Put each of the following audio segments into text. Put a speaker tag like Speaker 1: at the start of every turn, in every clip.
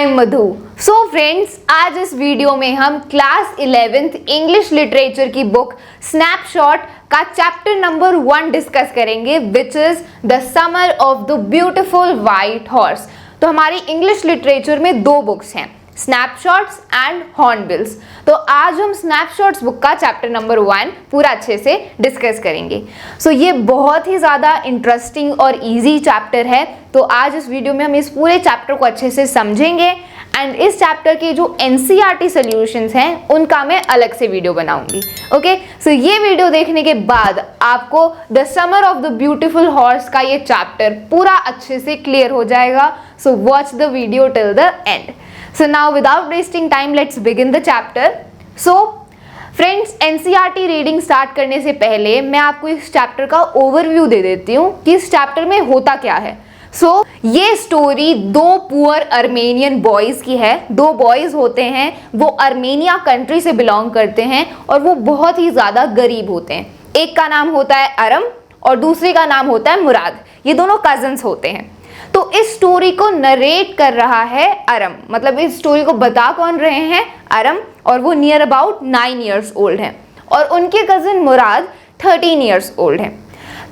Speaker 1: I am Madhu. So friends, आज इस video में हम क्लास 11th इंग्लिश लिटरेचर की बुक स्नैपशॉट का चैप्टर नंबर 1 डिस्कस करेंगे, which is the summer of the beautiful white horse. तो हमारी इंग्लिश लिटरेचर में 2 बुक्स हैं, स्नैपशॉट्स एंड हॉर्नबिल्स। तो आज हम स्नैपशॉट्स बुक का चैप्टर नंबर 1 पूरा अच्छे से डिस्कस करेंगे। सो ये बहुत ही ज़्यादा इंटरेस्टिंग और इजी चैप्टर है। तो आज इस वीडियो में हम इस पूरे चैप्टर को अच्छे से समझेंगे एंड इस चैप्टर के जो NCERT सॉल्यूशंस हैं उनका मैं अलग से वीडियो बनाऊंगी। ओके, सो ये वीडियो देखने के बाद आपको the summer of the beautiful horse का ये चैप्टर पूरा अच्छे से क्लियर हो जाएगा। So watch the video till the end. So now without wasting time, let's begin the chapter. So friends, NCERT reading start करने से पहले मैं आपको इस चैप्टर का ओवरव्यू दे देती हूँ कि इस चैप्टर में होता क्या है। ये स्टोरी 2 पुअर अर्मेनियन बॉयज़ की है। 2 बॉयज़ होते हैं, वो अर्मेनिया कंट्री से बिलोंग करते हैं और वो बहुत ही ज़्यादा गरीब होते हैं। एक का नाम होता है अरम और दूसरे का नाम होता है मुराद। ये दोनों कजन्स होते हैं। तो इस स्टोरी को नरेट कर रहा है अरम, मतलब इस स्टोरी को बता कौन रहे हैं? अरम, और वो नियर अबाउट 9 ईयर्स ओल्ड हैं और उनके कजिन मुराद 13 ईयर्स ओल्ड हैं।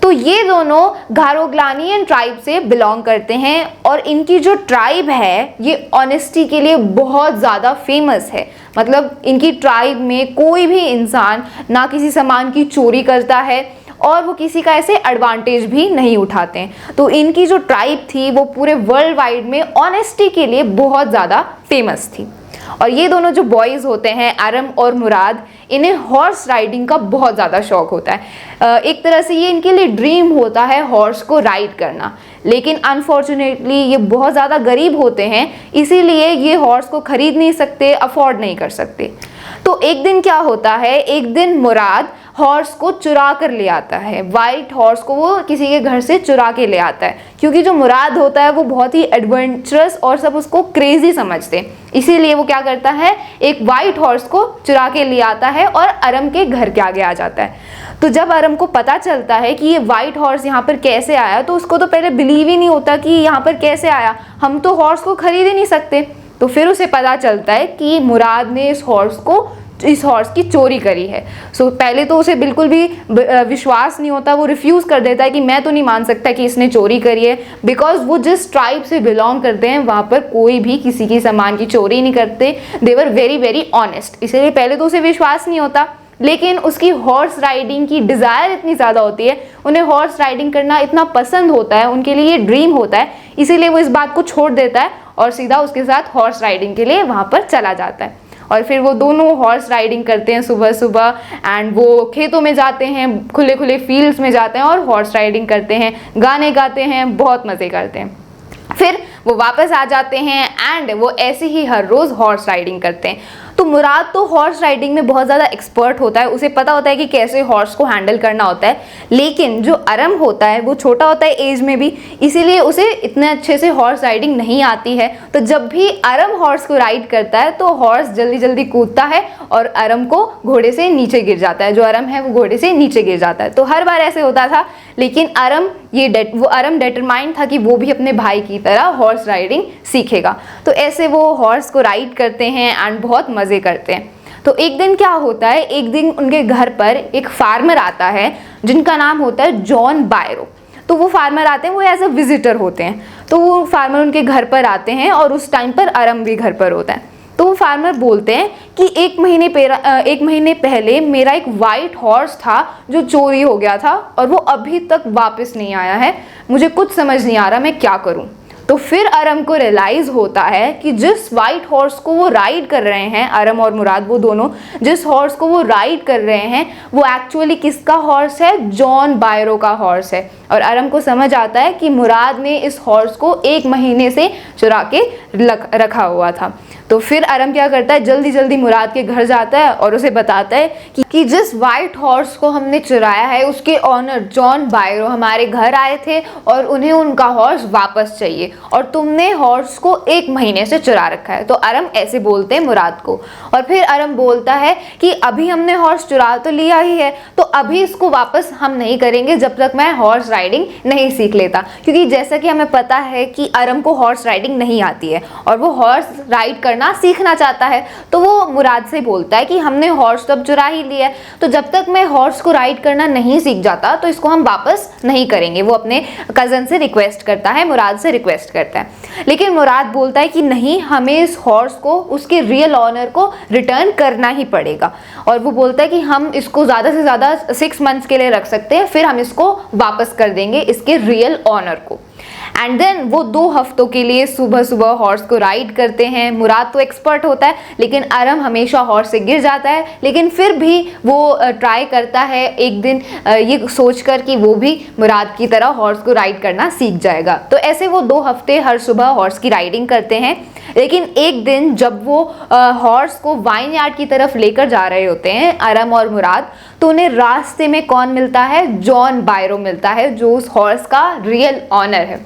Speaker 1: तो ये दोनों घारोग्लानियन ट्राइब से बिलोंग करते हैं और इनकी जो ट्राइब है ये ऑनेस्टी के लिए बहुत ज़्यादा फेमस है। मतलब इनकी ट्राइब में कोई भी इंसान ना किसी सामान की चोरी करता है और वो किसी का ऐसे एडवांटेज भी नहीं उठाते हैं। तो इनकी जो ट्राइब थी वो पूरे वर्ल्ड वाइड में ऑनेस्टी के लिए बहुत ज़्यादा फेमस थी। और ये दोनों जो बॉयज़ होते हैं अरम और मुराद, इन्हें हॉर्स राइडिंग का बहुत ज़्यादा शौक होता है। एक तरह से ये इनके लिए ड्रीम होता है हॉर्स को राइड करना, लेकिन अनफॉर्चुनेटली ये बहुत ज़्यादा गरीब होते हैं, इसीलिए ये हॉर्स को खरीद नहीं सकते, अफोर्ड नहीं कर सकते। तो एक दिन क्या होता है, एक दिन मुराद हॉर्स को चुरा कर ले आता है। वाइट हॉर्स को वो किसी के घर से चुरा के ले आता है, क्योंकि जो मुराद होता है वो बहुत ही एडवेंचरस और सब उसको क्रेजी समझते हैं। इसीलिए वो क्या करता है, एक वाइट हॉर्स को चुरा के ले आता है और अरम के घर के आगे आ जाता है। तो जब अरम को पता चलता है कि ये वाइट हॉर्स यहाँ पर कैसे आया, तो उसको तो पहले बिलीव ही नहीं होता कि यहाँ पर कैसे आया, हम तो हॉर्स को खरीद ही नहीं सकते। तो फिर उसे पता चलता है कि मुराद ने इस हॉर्स की चोरी करी है। पहले तो उसे बिल्कुल भी विश्वास नहीं होता, वो रिफ्यूज़ कर देता है कि मैं तो नहीं मान सकता कि इसने चोरी करी है, बिकॉज वो जिस ट्राइब से बिलोंग करते हैं वहाँ पर कोई भी किसी की सामान की चोरी नहीं करते। दे वर वेरी वेरी ऑनेस्ट, इसलिए पहले तो उसे विश्वास नहीं होता। लेकिन उसकी हॉर्स राइडिंग की डिज़ायर इतनी ज़्यादा होती है, उन्हें हॉर्स राइडिंग करना इतना पसंद होता है, उनके लिए ये ड्रीम होता है, इसीलिए वो इस बात को छोड़ देता है और सीधा उसके साथ हॉर्स राइडिंग के लिए वहाँ पर चला जाता है। और फिर वो दोनों हॉर्स राइडिंग करते हैं सुबह सुबह एंड वो खेतों में जाते हैं, खुले खुले फील्ड्स में जाते हैं और हॉर्स राइडिंग करते हैं, गाने गाते हैं, बहुत मज़े करते हैं। फिर वो वापस आ जाते हैं एंड वो ऐसे ही हर रोज़ हॉर्स राइडिंग करते हैं। तो मुराद तो हॉर्स राइडिंग में बहुत ज़्यादा एक्सपर्ट होता है, उसे पता होता है कि कैसे हॉर्स को हैंडल करना होता है। लेकिन जो अरम होता है वो छोटा होता है एज में भी, इसीलिए उसे इतने अच्छे से हॉर्स राइडिंग नहीं आती है। तो जब भी अरम हॉर्स को राइड करता है तो हॉर्स जल्दी जल्दी कूदता है और अरम को घोड़े से नीचे गिर जाता है। जो अरम है वो घोड़े से नीचे गिर जाता है। तो हर बार ऐसे होता था, लेकिन अरम डिटरमाइंड था कि वो भी अपने भाई की तरह हॉर्स राइडिंग सीखेगा। तो ऐसे वो हॉर्स को राइड करते हैं एंड बहुत मज़े करते हैं। तो एक दिन क्या होता है, एक दिन उनके घर पर एक फार्मर आता है जिनका नाम होता है जॉन बायरो। तो वो फार्मर आते हैं, वो एज अ विजिटर होते हैं। तो वो फार्मर उनके घर पर आते हैं और उस टाइम पर अरम भी घर पर होता है। तो वो फार्मर बोलते हैं कि एक महीने पहले मेरा एक वाइट हॉर्स था जो चोरी हो गया था और वो अभी तक वापस नहीं आया है, मुझे कुछ समझ नहीं आ रहा मैं क्या करूं। तो फिर अरम को रियलाइज़ होता है कि जिस वाइट हॉर्स को वो राइड कर रहे हैं, अरम और मुराद वो दोनों जिस हॉर्स को वो राइड कर रहे हैं वो एक्चुअली किसका हॉर्स है? जॉन बायरो का हॉर्स है। और अरम को समझ आता है कि मुराद ने इस हॉर्स को 1 महीने से चुरा के रखा हुआ था। तो फिर अरम क्या करता है, जल्दी जल्दी मुराद के घर जाता है और उसे बताता है कि जिस वाइट हॉर्स को हमने चुराया है उसके ऑनर जॉन बायरो हमारे घर आए थे और उन्हें उनका हॉर्स वापस चाहिए और तुमने हॉर्स को 1 महीने से चुरा रखा है। तो अरम ऐसे बोलते हैं मुराद को। और फिर अरम बोलता है कि अभी हमने हॉर्स चुरा तो लिया ही है, तो अभी इसको वापस हम नहीं करेंगे जब तक मैं हॉर्स राइडिंग नहीं सीख लेता, क्योंकि जैसा कि हमें पता है कि अरम को हॉर्स राइडिंग नहीं आती है और वो हॉर्स राइड करना सीखना चाहता है। तो वो मुराद से बोलता है कि हमने हॉर्स तो अब चुरा ही लिया है, तो जब तक मैं हॉर्स को राइड करना नहीं सीख जाता तो इसको हम वापस नहीं करेंगे। वो अपने कजन से रिक्वेस्ट करता है, मुराद से रिक्वेस्ट करता है। लेकिन मुराद बोलता है कि नहीं, हमें इस हॉर्स को उसके रियल ऑनर को रिटर्न करना ही पड़ेगा। और वो बोलता है कि हम इसको ज़्यादा से ज़्यादा 6 मंथ्स के लिए रख सकते हैं, फिर हम इसको वापस कर देंगे इसके रियल ऑनर को। एंड देन वो 2 हफ्तों के लिए सुबह सुबह हॉर्स को राइड करते हैं। मुराद तो एक्सपर्ट होता है, लेकिन अरम हमेशा हॉर्स से गिर जाता है, लेकिन फिर भी वो ट्राई करता है एक दिन ये सोचकर कि वो भी मुराद की तरह हॉर्स को राइड करना सीख जाएगा। तो ऐसे वो 2 हफ्ते हर सुबह हॉर्स की राइडिंग करते हैं। लेकिन एक दिन जब वो हॉर्स को वाइन यार्ड की तरफ लेकर जा रहे होते हैं अरम और मुराद, तो उन्हें रास्ते में कौन मिलता है, जॉन बायरो मिलता है, जो उस हॉर्स का रियल ऑनर है।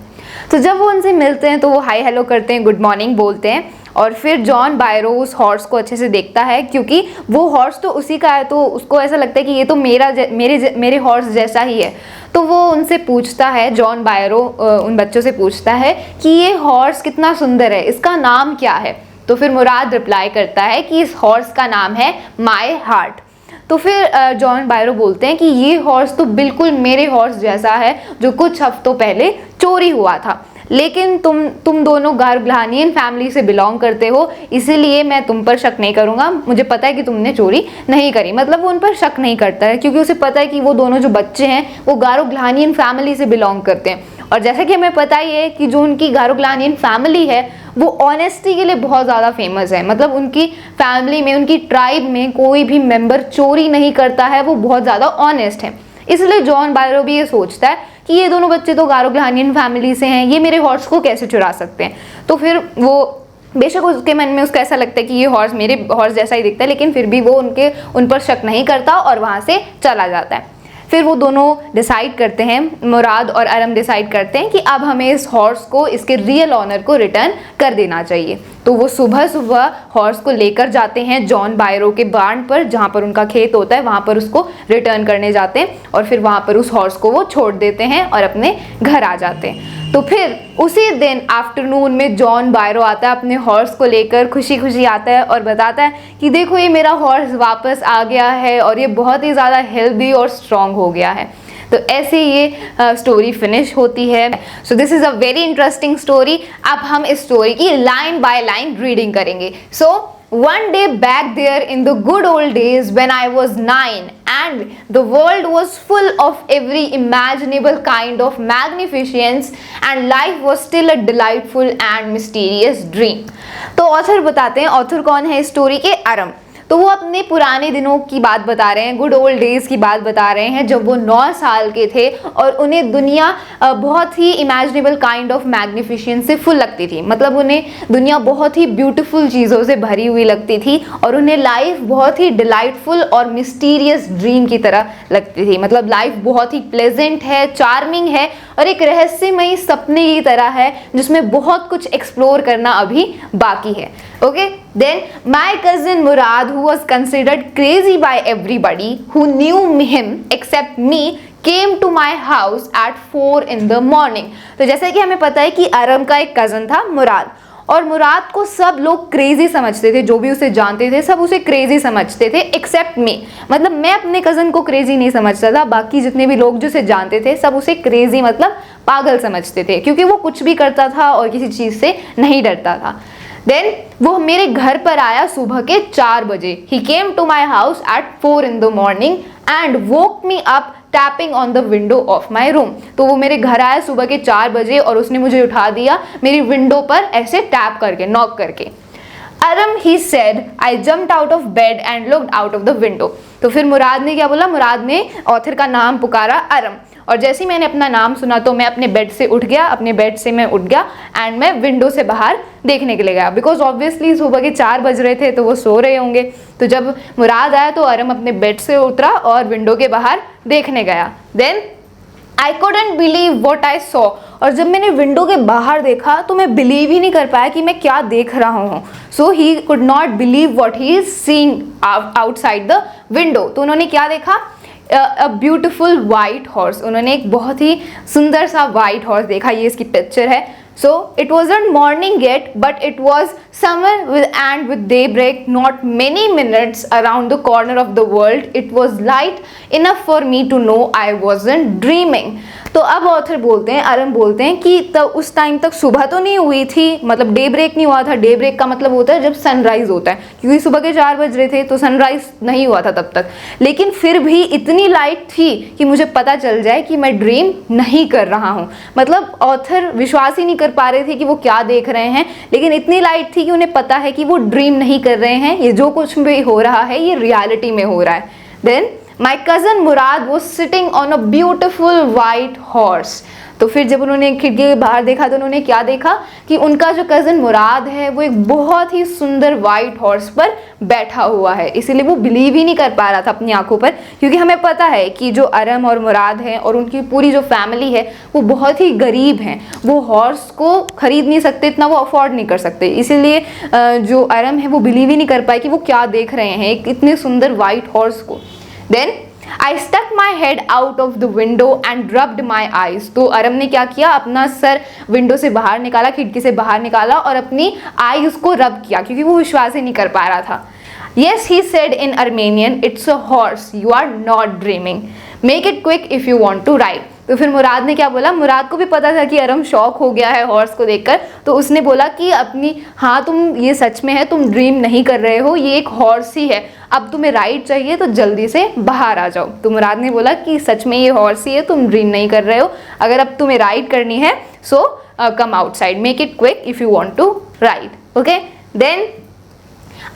Speaker 1: तो जब वो उनसे मिलते हैं तो वो हाय हेलो करते हैं, गुड मॉर्निंग बोलते हैं। और फिर जॉन बायरो उस हॉर्स को अच्छे से देखता है, क्योंकि वो हॉर्स तो उसी का है, तो उसको ऐसा लगता है कि ये तो मेरे हॉर्स जैसा ही है। तो वो उनसे पूछता है, जॉन बायरो उन बच्चों से पूछता है कि ये हॉर्स कितना सुंदर है, इसका नाम क्या है। तो फिर मुराद रिप्लाई करता है कि इस हॉर्स का नाम है माय हार्ट। तो फिर जॉन बायरो बोलते हैं कि ये हॉर्स तो बिल्कुल मेरे हॉर्स जैसा है जो कुछ हफ्तों पहले चोरी हुआ था, लेकिन तुम दोनों गार्गलानियन फैमिली से बिलोंग करते हो, इसीलिए मैं तुम पर शक नहीं करूंगा। मुझे पता है कि तुमने चोरी नहीं करी। मतलब वो उन पर शक नहीं करता है, क्योंकि उसे पता है कि वो दोनों जो बच्चे हैं वो गारोग्लानियन फैमिली से बिलोंग करते हैं। और जैसा कि हमें पता ही है कि जो उनकी गारोग्लानियन फैमिली है वो ऑनेस्टी के लिए बहुत ज़्यादा फेमस है। मतलब उनकी फैमिली में, उनकी ट्राइब में कोई भी मेंबर चोरी नहीं करता है, वो बहुत ज़्यादा ऑनेस्ट है। इसलिए जॉन बायरो भी ये सोचता है कि ये दोनों बच्चे तो गारोग्लानियन फैमिली से हैं, ये मेरे हॉर्स को कैसे चुरा सकते हैं। तो फिर वो बेशक उसके मन में उसको ऐसा लगता है कि ये हॉर्स मेरे हॉर्स जैसा ही दिखता है, लेकिन फिर भी वो उन पर शक नहीं करता और वहाँ से चला जाता है। फिर वो दोनों डिसाइड करते हैं, मुराद और अरम डिसाइड करते हैं कि अब हमें इस हॉर्स को इसके रियल ऑनर को रिटर्न कर देना चाहिए। तो वो सुबह सुबह हॉर्स को लेकर जाते हैं जॉन बायरो के बार्न पर, जहाँ पर उनका खेत होता है, वहाँ पर उसको रिटर्न करने जाते हैं और फिर वहाँ पर उस हॉर्स को वो छोड़ देते हैं और अपने घर आ जाते हैं। तो फिर उसी दिन आफ्टरनून में जॉन बायरो आता है अपने हॉर्स को लेकर, खुशी खुशी आता है और बताता है कि देखो ये मेरा हॉर्स वापस आ गया है और ये बहुत ही ज़्यादा हेल्दी और स्ट्रॉन्ग हो गया है। तो ऐसे ये स्टोरी फिनिश होती है। So this is a very interesting story. अब हम इस स्टोरी की लाइन बाय लाइन रीडिंग करेंगे। सो one day back there in the good old days when I was 9 and the world was full of every imaginable kind of magnificence and life was still a delightful and mysterious dream। तो author बताते हैं, author कौन है इस story के, अरम। तो वो अपने पुराने दिनों की बात बता रहे हैं, गुड ओल्ड डेज की बात बता रहे हैं, जब वो 9 साल के थे और उन्हें दुनिया बहुत ही इमेजिनेबल काइंड ऑफ मैग्निफिशेंस से फुल लगती थी। मतलब उन्हें दुनिया बहुत ही ब्यूटीफुल चीज़ों से भरी हुई लगती थी और उन्हें लाइफ बहुत ही डिलाइटफुल और मिस्टीरियस ड्रीम की तरह लगती थी। मतलब लाइफ बहुत ही प्लेजेंट है, चार्मिंग है और एक रहस्यमयी सपने की तरह है जिसमें बहुत कुछ एक्सप्लोर करना अभी बाकी है। Okay, then my cousin Murad, who was considered crazy by everybody who knew him except me, came to my house at 4 in the morning। तो जैसे कि हमें पता है कि अरम का एक कज़न था मुराद, और मुराद को सब लोग क्रेजी समझते थे, जो भी उसे जानते थे सब उसे क्रेजी समझते थे एक्सेप्ट मी। मतलब मैं अपने कज़न को क्रेजी नहीं समझता था, बाकी जितने भी लोग जो उसे जानते थे सब उसे क्रेजी मतलब पागल समझते थे, क्योंकि वो कुछ भी करता था और किसी चीज़ से नहीं डरता था। देन वो मेरे घर पर आया सुबह के 4 बजे। He came to my house at 4 in the morning and woke me up tapping on the window of my room। तो वो मेरे घर आया सुबह के 4 बजे और उसने मुझे उठा दिया मेरी विंडो पर ऐसे टैप करके, नॉक करके। Aram he said I jumped out of bed and looked out of the window. तो फिर मुराद ने क्या बोला, मुराद ने ऑथर का नाम पुकारा अरम, और जैसे ही मैंने अपना नाम सुना तो मैं अपने बेड से उठ गया, अपने बेड से मैं उठ गया एंड मैं विंडो से बाहर देखने के लिए गया, बिकॉज ऑब्वियसली सुबह के 4 बज रहे थे तो वो सो रहे होंगे। तो जब मुराद आया तो अरम अपने बेड से उतरा और विंडो के बाहर देखने गया। Then I couldn't believe what I saw, और जब मैंने विंडो के बाहर देखा तो मैं बिलीव ही नहीं कर पाया कि मैं क्या देख रहा हूँ। सो ही could not believe what he is seeing outside the window। तो उन्होंने क्या देखा, अ ब्यूटिफुल वाइट हॉर्स, उन्होंने एक बहुत ही सुंदर सा वाइट हॉर्स देखा। ये इसकी पिक्चर है। So it wasn't morning yet, but it was summer with daybreak, not many minutes around the corner of the world. It was light enough for me to know I wasn't dreaming. तो अब author बोलते हैं, अरम बोलते हैं कि तब उस time तक सुबह तो नहीं हुई थी, मतलब डे ब्रेक नहीं हुआ था। डे ब्रेक का मतलब होता है जब सनराइज होता है, क्योंकि सुबह के 4 बज रहे थे तो सनराइज नहीं हुआ था तब तक, लेकिन फिर भी इतनी लाइट थी कि मुझे पता चल जाए कि मैं ड्रीम नहीं कर रहा हूँ। मतलब ऑथर विश्वास ही नहीं कर पा रहे थे कि वो क्या देख रहे हैं, लेकिन इतनी लाइट थी कि उन्हें पता है कि वो ड्रीम नहीं कर रहे हैं, ये जो कुछ भी हो रहा है ये रियलिटी में हो रहा है। Then my cousin Murad was sitting on a beautiful white horse. तो फिर जब उन्होंने खिड़की के बाहर देखा तो उन्होंने क्या देखा कि उनका जो कज़न मुराद है वो एक बहुत ही सुंदर वाइट हॉर्स पर बैठा हुआ है। इसीलिए वो बिलीव ही नहीं कर पा रहा था अपनी आंखों पर, क्योंकि हमें पता है कि जो अरम और मुराद हैं और उनकी पूरी जो फैमिली है वो बहुत ही गरीब हैं, वो हॉर्स को खरीद नहीं सकते, इतना वो अफोर्ड नहीं कर सकते। इसीलिए जो अरम है वो बिलीव ही नहीं कर पाए कि वो क्या देख रहे हैं, एक इतने सुंदर वाइट हॉर्स को। Then I stuck my head out of the window and rubbed my eyes। तो अरम ने क्या किया, अपना सर विंडो से बाहर निकाला, खिड़की से बाहर निकाला और अपनी आईज को रब किया, क्योंकि वो विश्वास ही नहीं कर पा रहा था। Yes, he said in Armenian, it's a horse, you are not dreaming. Make it quick if you want to ride। तो फिर मुराद ने क्या बोला, मुराद को भी पता था कि अरम शॉक हो गया है हॉर्स को देखकर, तो उसने बोला कि अपनी हाँ तुम ये सच में है, तुम ड्रीम नहीं कर रहे हो, ये एक हॉर्स ही है, अब तुम्हें राइड चाहिए तो जल्दी से बाहर आ जाओ। तो मुराद ने बोला कि सच में ये हॉर्स ही है, तुम ड्रीम नहीं कर रहे हो, अगर अब तुम्हें राइड करनी है so come outside, make it quick if you want to ride. Okay, then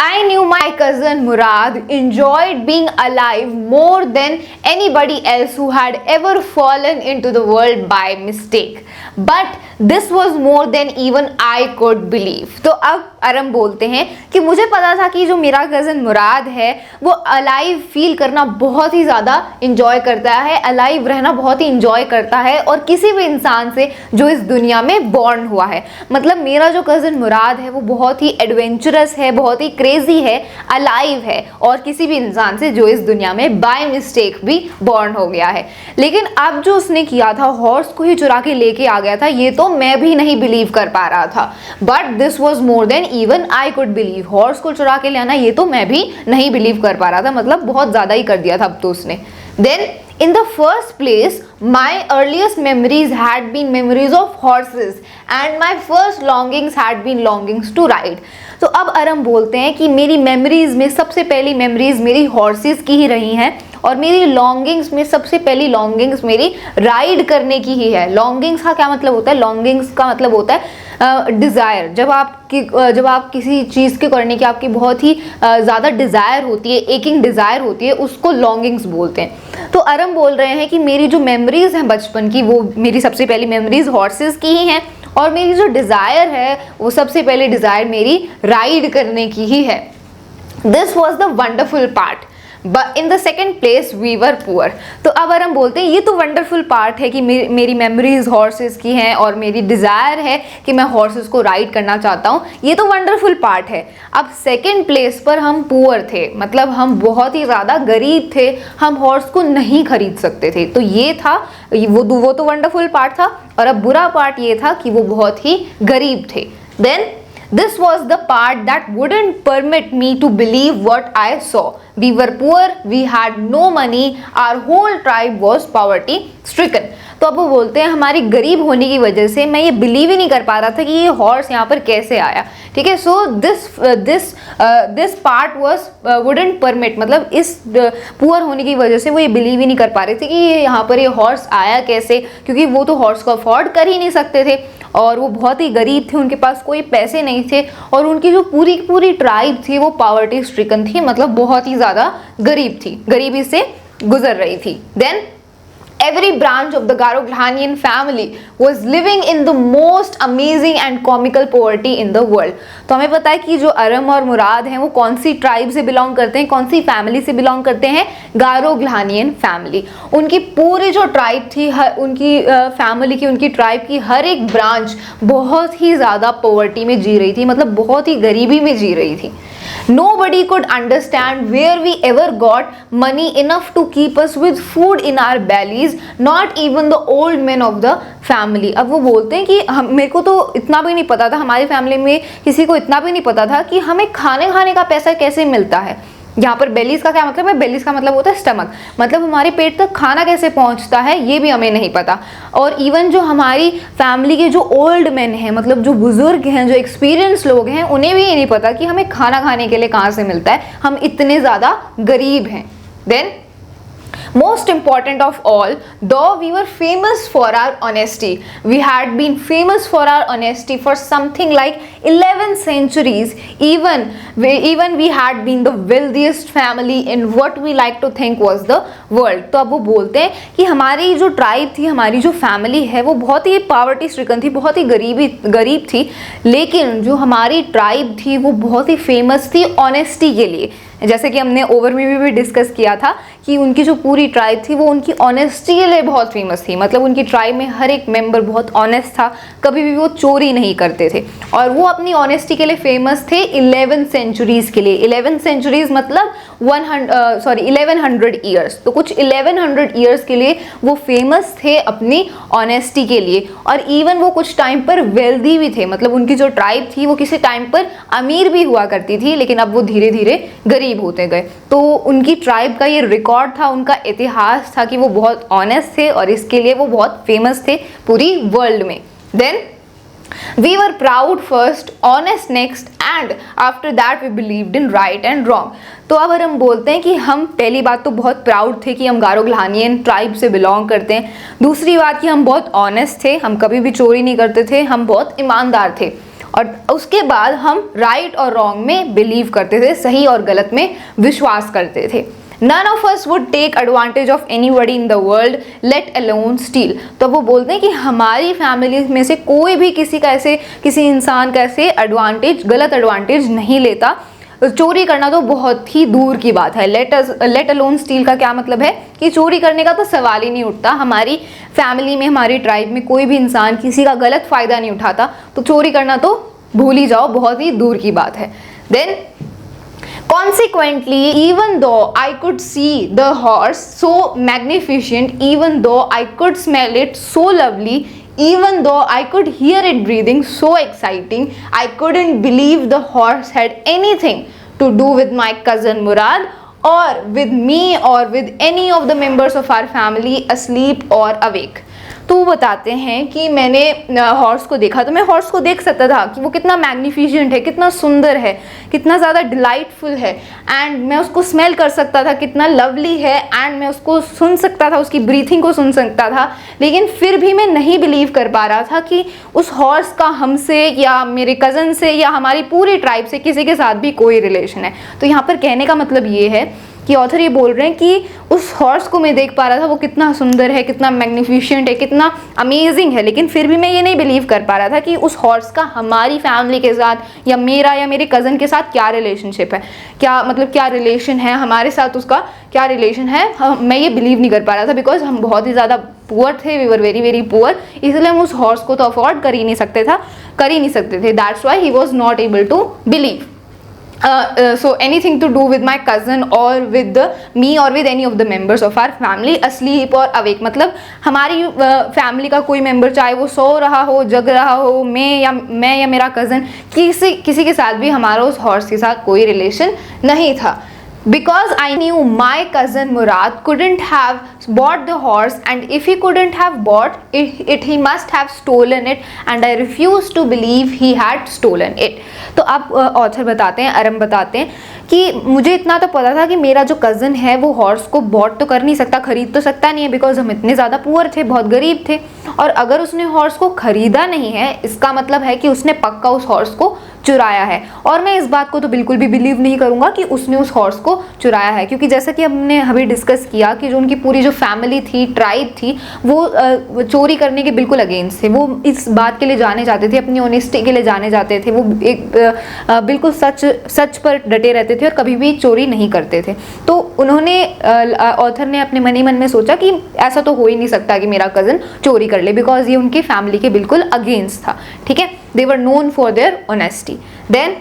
Speaker 1: I knew my cousin Murad enjoyed being alive more than anybody else who had ever fallen into the world by mistake. But this was more than even I could believe। तो अब अरम बोलते हैं कि मुझे पता था कि जो मेरा कज़न मुराद है वो अलाइव फील करना बहुत ही ज़्यादा इंजॉय करता है, अलाइव रहना बहुत ही इंजॉय करता है, और किसी भी इंसान से जो इस दुनिया में बॉर्न हुआ है। मतलब मेरा जो कज़न मुराद है वो बहुत ही एडवेंचरस है, बहुत ही क्रेजी है, अलाइव है, और किसी भी इंसान से जो इस दुनिया में बाय मिस्टेक भी बॉर्न हो गया है। लेकिन अब जो उसने किया था, हॉर्स को ही चुरा के लेके आ गया था, ये तो मैं भी नहीं बिलीव कर पा रहा था। But this was more than even I could believe. Horse को चुरा के लाना ये तो मैं भी नहीं बिलीव कर पा रहा था, मतलब बहुत ज़्यादा ही कर दिया था अब तो उसने। Then in the first place my earliest memories had been memories of horses and my first longings had been longings to ride। तो अब अरम बोलते हैं कि मेरी मेमोरीज में सबसे पहली मेमोरीज मेरी हॉर्सेस की ही रही हैं, और मेरी लॉन्गिंग्स में सबसे पहली लॉन्गिंग्स मेरी राइड करने की ही है। लॉन्गिंग्स का क्या मतलब होता है, लॉन्गिंग्स का मतलब होता है डिज़ायर। जब आप किसी चीज़ के करने की आपकी बहुत ही ज़्यादा डिज़ायर होती है, एकिंग डिज़ायर होती है, उसको लॉन्गिंग्स बोलते हैं। तो अरम बोल रहे हैं कि मेरी जो मेमोरीज़ हैं बचपन की, वो मेरी सबसे पहली मेमोरीज़ हॉर्सेस की ही हैं, और मेरी जो डिज़ायर है वो सबसे पहले डिज़ायर मेरी राइड करने की ही है। This was the wonderful part but in the second place we were poor. तो अब अगर हम बोलते हैं ये तो वंडरफुल पार्ट है कि मेरी मेमोरीज हॉर्सेस की हैं और मेरी डिज़ायर है कि मैं हॉर्सेस को राइड करना चाहता हूँ, ये तो वंडरफुल पार्ट है। अब सेकेंड प्लेस पर हम पुअर थे, मतलब हम बहुत ही ज़्यादा गरीब थे, हम हॉर्स को नहीं खरीद सकते थे। तो ये था वो तो वंडरफुल पार्ट था, और अब बुरा पार्ट ये था कि वो बहुत ही गरीब थे। Then this was the part that wouldn't permit me to believe what I saw। We were poor, we had no money, our whole tribe was poverty stricken। तो अब वो बोलते हैं हमारी गरीब होने की वजह से मैं ये बिलीव ही नहीं कर पा रहा था कि ये हॉर्स यहाँ पर कैसे आया। ठीक है, so this part was wouldn't permit, मतलब इस पुअर होने की वजह से वो ये बिलीव ही नहीं कर पा रहे थे कि ये यहाँ पर ये हॉर्स आया कैसे, क्योंकि वो तो हॉर्स को अफोर्ड कर ही नहीं सकते थे। और वो बहुत ही गरीब थे, उनके पास कोई पैसे नहीं थे और उनकी जो पूरी पूरी ट्राइब थी वो पॉवर्टी स्ट्रिकन थी, मतलब बहुत ही ज़्यादा गरीब थी, गरीबी से गुजर रही थी। Then every branch of the Garoglanian family was living in the most amazing and comical poverty in the world। तो हमें पता है कि जो अरम और मुराद हैं वो कौन सी ट्राइब से बिलोंग करते हैं, कौन सी फैमिली से बिलोंग करते हैं, गारोग्लानियन फैमिली। उनकी पूरी जो ट्राइब थी, उनकी फैमिली की, उनकी ट्राइब की हर एक ब्रांच बहुत ही ज़्यादा पॉवर्टी में जी रही थी, मतलब बहुत ही गरीबी में जी रही थी। Nobody could understand where we ever got money enough to keep us with food in our bellies, not even the old men of the family। अब वो बोलते हैं कि मेरे को तो इतना भी नहीं पता था, हमारी फैमिली में किसी को इतना भी नहीं पता था कि हमें खाने का पैसा कैसे मिलता है। यहाँ पर बेलीज का क्या मतलब है? बेलीज का मतलब होता है स्टमक, मतलब हमारे पेट तक खाना कैसे पहुँचता है ये भी हमें नहीं पता। और इवन जो हमारी फैमिली के जो ओल्ड मैन हैं, मतलब जो बुजुर्ग हैं, जो एक्सपीरियंस लोग हैं, उन्हें भी ये नहीं पता कि हमें खाना खाने के लिए कहाँ से मिलता है, हम इतने ज़्यादा गरीब हैं। Then most important of all, though we were famous for our honesty, we had been famous for our honesty for something like 11 centuries, even we had been the wealthiest family in what we like to think was the world। तो अब वो बोलते हैं कि हमारी जो tribe थी, हमारी जो फैमिली है वो बहुत ही पॉवर्टी स्ट्रिकन थी, बहुत ही गरीब थी, लेकिन जो हमारी ट्राइब थी वो बहुत ही फेमस थी ऑनेस्टी के लिए। जैसे कि हमने ओवरव्यू में भी डिस्कस किया था कि उनकी जो पूरी ट्राइब थी वो उनकी ऑनेस्टी के लिए बहुत फेमस थी, मतलब उनकी ट्राइब में हर एक मेंबर बहुत ऑनेस्ट था, कभी भी वो चोरी नहीं करते थे और वो अपनी ऑनेस्टी के लिए फेमस थे 11 सेंचुरीज के लिए। 11 सेंचुरीज मतलब 1100 ईयर्स, तो कुछ 1100 ईयर्स के लिए वो फेमस थे अपनी ऑनेस्टी के लिए। और इवन वो कुछ टाइम पर वेल्दी भी थे, मतलब उनकी जो ट्राइब थी वो किसी टाइम पर अमीर भी हुआ करती थी, लेकिन अब वो धीरे धीरे गरीब होते गए। तो उनकी ट्राइब का ये रिकॉर्ड था, उनका इतिहास था कि वो बहुत ऑनेस्ट थे और इसके लिए वो बहुत फेमस थे पूरी वर्ल्ड में। Then we were proud first, honest next, and after that we believed in right and wrong। तो अब हम बोलते हैं कि हम पहली बात तो बहुत प्राउड थे कि हम गारोग्लानियन ट्राइब से बिलोंग करते हैं, दूसरी बात कि हम बहुत ऑनेस्ट थे, हम कभी भी चोरी नहीं करते थे, हम बहुत ईमानदार थे, और उसके बाद हम राइट और रॉन्ग में बिलीव करते थे, सही और गलत में विश्वास करते थे। None of us would take advantage of anybody in the world, let alone steal। तो वो बोलते हैं कि हमारी फैमिली में से कोई भी किसी इंसान का ऐसे गलत एडवांटेज नहीं लेता, चोरी करना तो बहुत ही दूर की बात है। लेट अलोन स्टील का क्या मतलब है कि चोरी करने का तो सवाल ही नहीं उठता। हमारी फैमिली में, हमारी ट्राइब में कोई भी इंसान किसी का गलत फायदा नहीं उठाता, तो चोरी करना तो भूल ही जाओ, बहुत ही दूर की बात है। Then consequently, even though I could see the horse so magnificent, even though I could smell it so lovely, even though I could hear it breathing so exciting, I couldn't believe the horse had anything to do with my cousin Murad or with me or with any of the members of our family asleep or awake। तो वो बताते हैं कि मैंने horse को देखा तो मैं हॉर्स को देख सकता था कि वो कितना मैग्निफिशेंट है, कितना सुंदर है, कितना ज़्यादा डिलाइटफुल है, एंड मैं उसको स्मेल कर सकता था कितना लवली है, एंड मैं उसको सुन सकता था, उसकी ब्रीथिंग को सुन सकता था, लेकिन फिर भी मैं नहीं बिलीव कर पा रहा था कि उस हॉर्स का हमसे या मेरे कज़न से या हमारी पूरी ट्राइब से किसी के साथ भी कोई रिलेशन है। तो यहाँ पर कहने का मतलब ये है कि ऑथर ये बोल रहे हैं कि उस हॉर्स को मैं देख पा रहा था, वो कितना सुंदर है, कितना मैग्निफिशेंट है, कितना अमेजिंग है, लेकिन फिर भी मैं ये नहीं बिलीव कर पा रहा था कि उस हॉर्स का हमारी फैमिली के साथ या मेरा या मेरे कज़न के साथ क्या रिलेशनशिप है, क्या रिलेशन है, हमारे साथ उसका क्या रिलेशन है, मैं ये बिलीव नहीं कर पा रहा था, बिकॉज हम बहुत ही ज़्यादा पुअर थे, we were very very poor, इसलिए हम उस हॉर्स को तो अफोर्ड कर ही नहीं सकते थे। That's why he was not able to believe. So anything to do with my cousin or with me or with any of the members of our family asleep or awake, मतलब हमारी family का कोई member, चाहे वो सो रहा हो, जग रहा हो, मैं या मेरा कज़न, किसी के साथ भी हमारा उस हॉर्स के साथ कोई रिलेशन नहीं था। Because I knew my cousin Murad couldn't have bought the horse, and if he couldn't have bought it, he must have stolen it, and I refused to believe he had stolen it। तो अब author बताते हैं, अरम बताते हैं कि मुझे इतना तो पता था कि मेरा जो कज़न है वो हॉर्स को बॉट तो कर नहीं सकता, खरीद तो सकता नहीं है, बिकॉज हम इतने ज़्यादा पुअर थे, बहुत गरीब थे। और अगर उसने हॉर्स को खरीदा नहीं है, इसका मतलब है कि उसने पक्का उस हॉर्स को चुराया है। और मैं इस बात को तो बिल्कुल भी बिलीव नहीं करूंगा कि उसने उस हॉर्स को चुराया है, क्योंकि जैसा कि हमने अभी डिस्कस किया कि जो उनकी पूरी जो फैमिली थी, ट्राइब थी, वो चोरी करने के बिल्कुल अगेंस्ट थे। वो इस बात के लिए जाने जाते थे, अपनी ऑनेस्टी के लिए जाने जाते थे। वो एक बिल्कुल सच पर डटे रहते थे और कभी भी चोरी नहीं करते थे। तो उन्होंने ऑथर ने अपने मन ही मन में सोचा कि ऐसा तो हो ही नहीं सकता कि मेरा कज़न चोरी कर ले, बिकॉज ये उनकी फैमिली के बिल्कुल अगेंस्ट था। ठीक है, they were known for their honesty. Then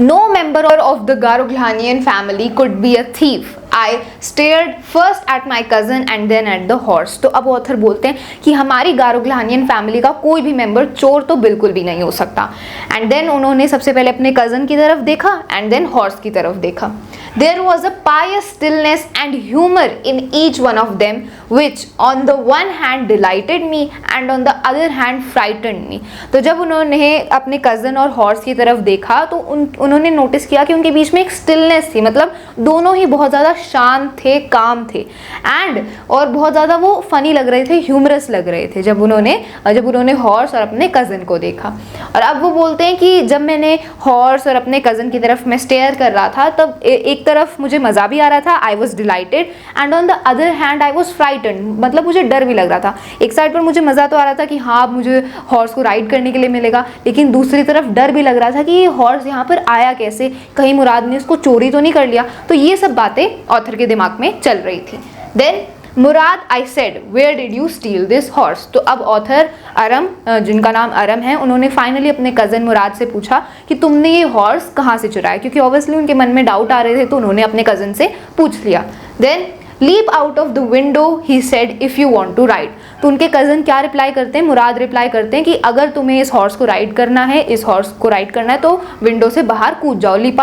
Speaker 1: no member of the Garoghlanian family could be a thief. I stared first at my cousin and then at the horse. तो अब author बोलते हैं कि हमारी गारोग्लानियन फैमिली का कोई भी मेंबर चोर तो बिल्कुल भी नहीं हो सकता। एंड देन उन्होंने सबसे पहले अपने कज़न की तरफ देखा एंड देन हॉर्स की तरफ देखा। There was a pious stillness and humor in each one of them, which on the one hand delighted me and on the other hand frightened me. तो जब उन्होंने अपने कज़न और हॉर्स की तरफ देखा तो उन्होंने नोटिस किया कि उनके बीच में एक स्टिलनेस थी, मतलब दोनों ही बहुत ज़्यादा शांत थे, काम थे, एंड और बहुत ज़्यादा वो फनी लग रहे थे, ह्यूमरस लग रहे थे जब उन्होंने हॉर्स और अपने कज़न को देखा। और अब वो बोलते हैं कि जब मैंने हॉर्स और अपने कज़न की तरफ मैं स्टेयर कर रहा था, तब एक तरफ मुझे मज़ा भी आ रहा था, I was dilated, and on the other hand I was frightened, मतलब मुझे डर भी लग रहा था। एक साइड पर मुझे मज़ा तो आ रहा था कि हाँ मुझे हॉर्स को राइड करने के लिए मिलेगा, लेकिन दूसरी तरफ डर भी लग रहा था कि ये हॉर्स यहाँ पर आया कैसे, कहीं मुराद ने इसको चोरी तो नहीं कर लिया। तो ये सब बातें ऑथर के दिमाग में चल रही थी। Then Murad, I said, where did you steal this horse? तो अब ऑथर अरम, जिनका नाम अरम है, उन्होंने फाइनली अपने कज़न मुराद से पूछा कि तुमने ये हॉर्स कहाँ से चुराया, क्योंकि ऑब्वियसली उनके मन में डाउट आ रहे थे, तो उन्होंने अपने कज़न से पूछ लिया। Then leap out of the window he said if you want to ride. तो उनके कज़न क्या रिप्लाई करते हैं, मुराद रिप्लाई करते हैं कि अगर तुम्हें इस हॉर्स को राइड करना है, तो विंडो से बाहर कूद जाओ। लीप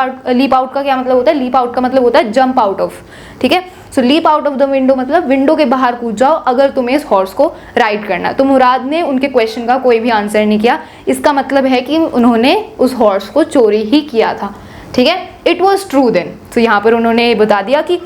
Speaker 1: आउट का क्या मतलब होता है? लीप आउट का मतलब होता है जंप आउट ऑफ। ठीक है, so leap out of the window मतलब विंडो के बाहर कूद जाओ अगर तुम्हें इस हॉर्स को राइड करना है। तो मुराद ने उनके क्वेश्चन का कोई भी आंसर नहीं किया। इसका मतलब है कि उन्होंने उस हॉर्स को चोरी ही किया था। ठीक है, इट वॉज ट्रू देन। तो यहाँ पर उन्होंने बता दिया कि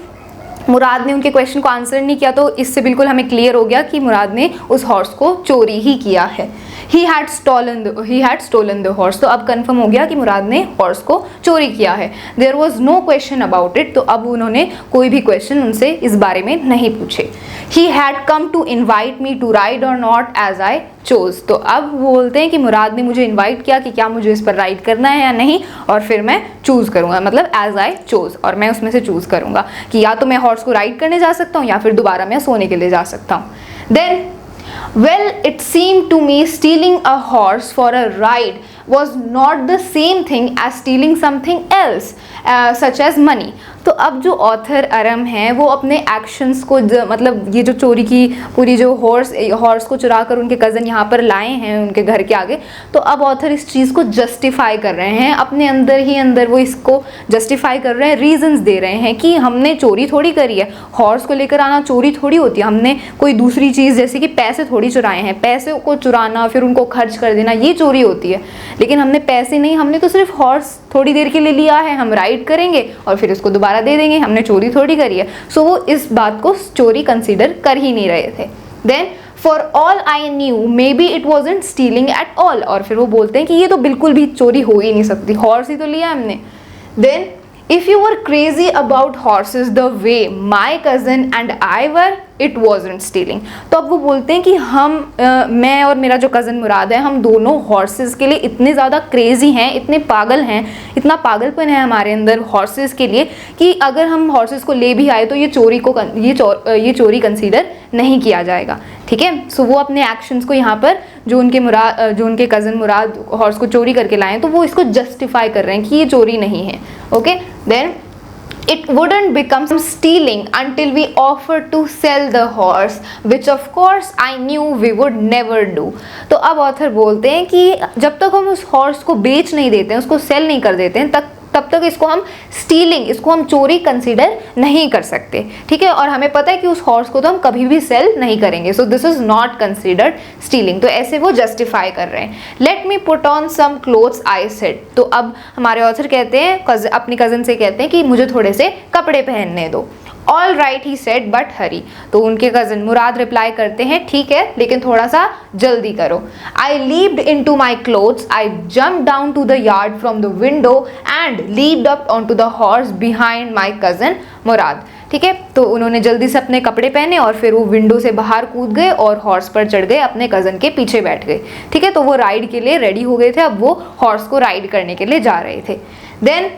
Speaker 1: मुराद ने उनके क्वेश्चन को आंसर नहीं किया, तो इससे बिल्कुल हमें क्लियर हो गया कि मुराद ने उस हॉर्स को चोरी ही किया है। he had stolen the horse। तो अब कंफर्म हो गया कि मुराद ने हॉर्स को चोरी किया है। there was no question about it। तो अब उन्होंने कोई भी क्वेश्चन उनसे इस बारे में नहीं पूछे। he had come to invite me to ride or not as I chose। तो अब बोलते हैं कि मुराद ने मुझे इनवाइट किया कि क्या मुझे इस पर राइड करना है या नहीं, और फिर मैं चूज़ करूँगा, मतलब एज आई चोज, और मैं उसमें से चूज़ करूँगा कि या तो मैं हॉर्स को राइड करने जा सकता हूँ या फिर दोबारा मैं सोने के लिए जा सकता हूँ। Then well, it seemed to me stealing a horse for a ride was not the same thing as stealing something else, such as money। तो अब जो ऑथर अरम हैं वो अपने एक्शंस को मतलब ये जो चोरी की पूरी जो हॉर्स को चुरा कर उनके कज़न यहाँ पर लाए हैं उनके घर के आगे, तो अब ऑथर इस चीज़ को जस्टिफाई कर रहे हैं अपने अंदर ही अंदर। वो इसको जस्टिफाई कर रहे हैं, रीजंस दे रहे हैं कि हमने चोरी थोड़ी करी है, हॉर्स को लेकर आना चोरी थोड़ी होती है, हमने कोई दूसरी चीज़ जैसे कि पैसे थोड़ी चुराए हैं, पैसे को चुराना फिर उनको खर्च कर देना ये चोरी होती है, लेकिन हमने पैसे नहीं, हमने तो सिर्फ हॉर्स थोड़ी देर के लिए लिया है, हम राइड करेंगे और फिर उसको दोबारा दे देंगे, हमने चोरी थोड़ी करी है। सो वो इस बात को चोरी कंसीडर कर ही नहीं रहे थे। Then for all I knew maybe it wasn't stealing at all. और फिर वो बोलते हैं कि ये तो बिल्कुल भी चोरी हो ही नहीं सकती, हॉर्स ही तो लिया हमने। Then if you were crazy about horses the way my cousin and I were, it wasn't stealing. तो अब वो बोलते हैं कि मैं और मेरा जो कज़न मुराद है, हम दोनों हॉर्सेस के लिए इतने ज़्यादा क्रेजी हैं, इतने पागल हैं, इतना पागलपन है हमारे अंदर हॉर्सेस के लिए कि अगर हम हॉर्सेस को ले भी आए तो ये चोरी कंसीडर नहीं किया जाएगा। ठीक है, सो वो अपने एक्शंस को यहाँ पर जो उनके कज़न मुराद हॉर्स को चोरी करके लाए, तो वो इसको जस्टिफाई कर रहे हैं कि ये चोरी नहीं है। Okay, then it wouldn't become stealing until we offered to sell the horse, which of course I knew we would never do। तो अब ऑथर बोलते हैं कि जब तक हम उस हॉर्स को बेच नहीं देते हैं, उसको सेल नहीं कर देते हैं, तब तक इसको हम स्टीलिंग, इसको हम चोरी कंसीडर नहीं कर सकते, ठीक है। और हमें पता है कि उस हॉर्स को तो हम कभी भी सेल नहीं करेंगे, so this is not considered stealing. तो ऐसे वो जस्टिफाई कर रहे हैं। Let me put on some clothes I said. तो अब हमारे ऑथर कहते हैं, अपनी कजन से कहते हैं कि मुझे थोड़े से कपड़े पहनने दो। All right he said but hurry. तो उनके कजन मुराद रिप्लाई करते हैं ठीक है लेकिन थोड़ा सा जल्दी करो। I leaped into my clothes, I jump down to the yard from the window and leaped up on to the horse behind my cousin Murad, ठीक है। तो उन्होंने जल्दी से अपने कपड़े पहने और फिर वो विंडो से बाहर कूद गए और हॉर्स पर चढ़ गए, अपने कजन के पीछे बैठ गए, ठीक है। तो वो राइड के लिए रेडी हो गए थे, अब वो हॉर्स को राइड करने के लिए जा रहे थे। Then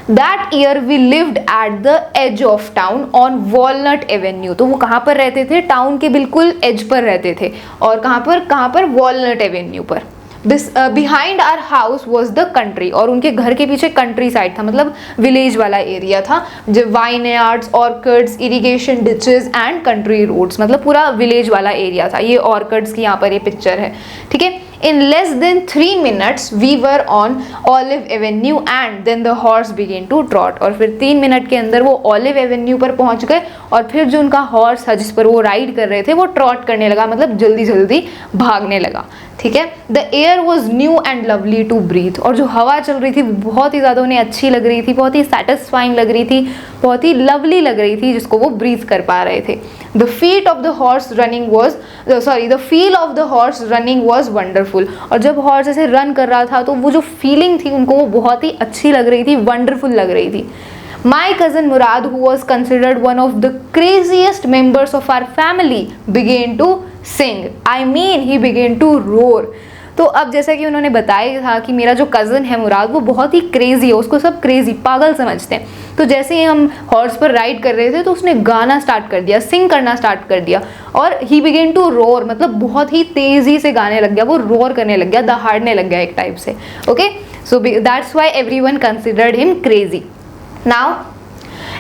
Speaker 1: That year we lived at the edge of town on Walnut Avenue। तो वो कहाँ पर रहते थे? टाउन के बिल्कुल एज पर रहते थे। और कहाँ पर वॉलनट एवेन्यू पर। Behind our house was the country. और उनके घर के पीछे कंट्री साइड था, मतलब विलेज वाला एरिया था, जो vineyards, orchards, irrigation ditches and country roads, मतलब पूरा विलेज वाला एरिया था। ये ऑर्किड्स की यहाँ पर ये पिक्चर है, ठीक है। In less than 3 minutes we were on Olive Avenue and then the horse began to trot। और फिर 3 मिनट के अंदर वो ऑलिव एवेन्यू पर पहुंच गए और फिर जो उनका हॉर्स था जिस पर वो राइड कर रहे थे वो ट्रॉट करने लगा, मतलब जल्दी जल्दी भागने लगा, ठीक है। The air was new and lovely to breathe. और जो हवा चल रही थी वो बहुत ही ज़्यादा उन्हें अच्छी लग रही थी, बहुत ही सेटिस्फाइंग लग रही थी, बहुत ही लवली लग रही थी, जिसको वो ब्रीथ कर पा रहे थे। The feel of the horse running was wonderful। और जब हॉर्स ऐसे रन कर रहा था तो वो जो फीलिंग थी उनको वो बहुत ही अच्छी लग रही थी, वंडरफुल लग रही थी। My cousin Murad, who was considered one of the craziest members of our family, began to sing। I mean, he began to roar। तो अब जैसा कि उन्होंने बताया था कि मेरा जो कज़न है मुराद वो बहुत ही क्रेजी है, उसको सब क्रेजी पागल समझते हैं। तो जैसे ही हम हॉर्स पर राइड कर रहे थे तो उसने गाना स्टार्ट कर दिया, सिंग करना स्टार्ट कर दिया। और ही बिगेन टू रोर, मतलब बहुत ही तेज़ी से गाने लग गया, वो रोर करने लग गया, दहाड़ने लग गया एक टाइप से, okay. So that's why everyone considered him crazy. Now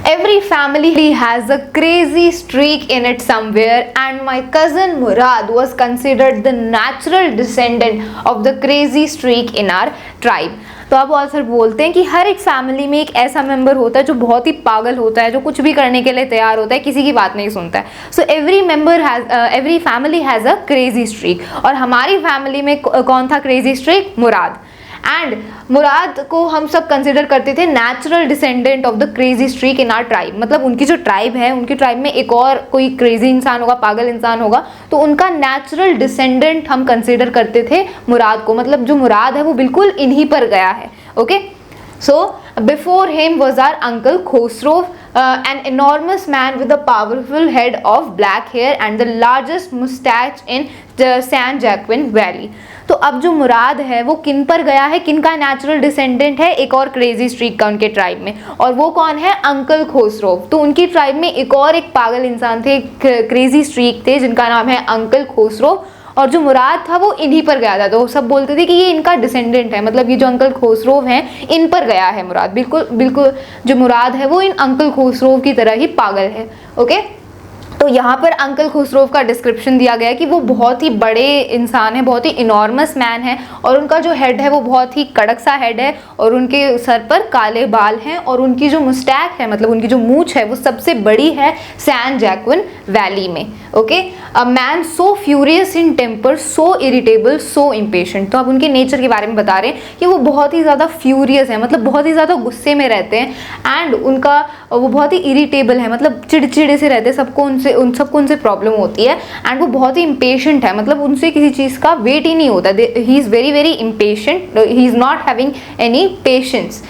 Speaker 1: every family has a crazy streak in it somewhere and my cousin Murad was considered the natural descendant of the crazy streak in our tribe। तो अब author बोलते हैं कि हर एक family में एक ऐसा member होता है जो बहुत ही पागल होता है, जो कुछ भी करने के लिए तैयार होता है, किसी की बात नहीं सुनता है। So every family has a crazy streak. और हमारी फैमिली में कौन था क्रेजी स्ट्रीक? मुराद। एंड मुराद को हम सब कंसिडर करते थे natural descendant of the crazy streak in are tribe. मतलब उनकी जो ट्राइब है, उनकी ट्राइब में एक और कोई क्रेजी इंसान होगा, पागल इंसान होगा, तो उनका नेचुरल डिसेंडेंट हम कंसिडर करते थे मुराद को। मतलब जो मुराद है वो बिल्कुल इन्हीं पर गया है, okay. So before him was our uncle Khosrow, an enormous man with a powerful head of black hair and the largest mustache in the San Joaquin Valley। तो अब जो मुराद है वो किन पर गया है, किन का नेचुरल डिसेंडेंट है? एक और क्रेजी स्ट्रीक का उनके ट्राइब में। और वो कौन है? अंकल खोसरो। तो उनकी ट्राइब में एक और एक पागल इंसान थे, क्रेजी स्ट्रीक थे, जिनका नाम है अंकल खोसरो। और जो मुराद था वो इन्हीं पर गया था। तो सब बोलते थे कि ये इनका डिसेंडेंट है, मतलब ये जो अंकल खोसरोव हैं इन पर गया है मुराद। बिल्कुल जो मुराद है वो इन अंकल खोसरोव की तरह ही पागल है, ओके। तो यहाँ पर अंकल खुसरोव का डिस्क्रिप्शन दिया गया है कि वो बहुत ही बड़े इंसान है, बहुत ही इनॉर्मस मैन है, और उनका जो हेड है वो बहुत ही कड़क सा हेड है, और उनके सर पर काले बाल हैं, और उनकी जो मुस्टैक है, मतलब उनकी जो मूंछ है, वो सबसे बड़ी है सैन जैक्विन वैली में, okay. A man so furious in temper, so irritable, so impatient. तो अब उनके नेचर के बारे में बता रहे हैं कि वो बहुत ही ज़्यादा फ्यूरियस है, मतलब बहुत ही ज़्यादा गुस्से में रहते हैं, एंड वो बहुत ही इरिटेबल है, मतलब चिड़चिड़े से रहते हैं, सबको उनसे प्रॉब्लम होती है, एंड वो बहुत ही इम्पेशेंट है, मतलब उनसे किसी चीज़ का वेट ही नहीं होता। He is very very impatient, he is not having any patience.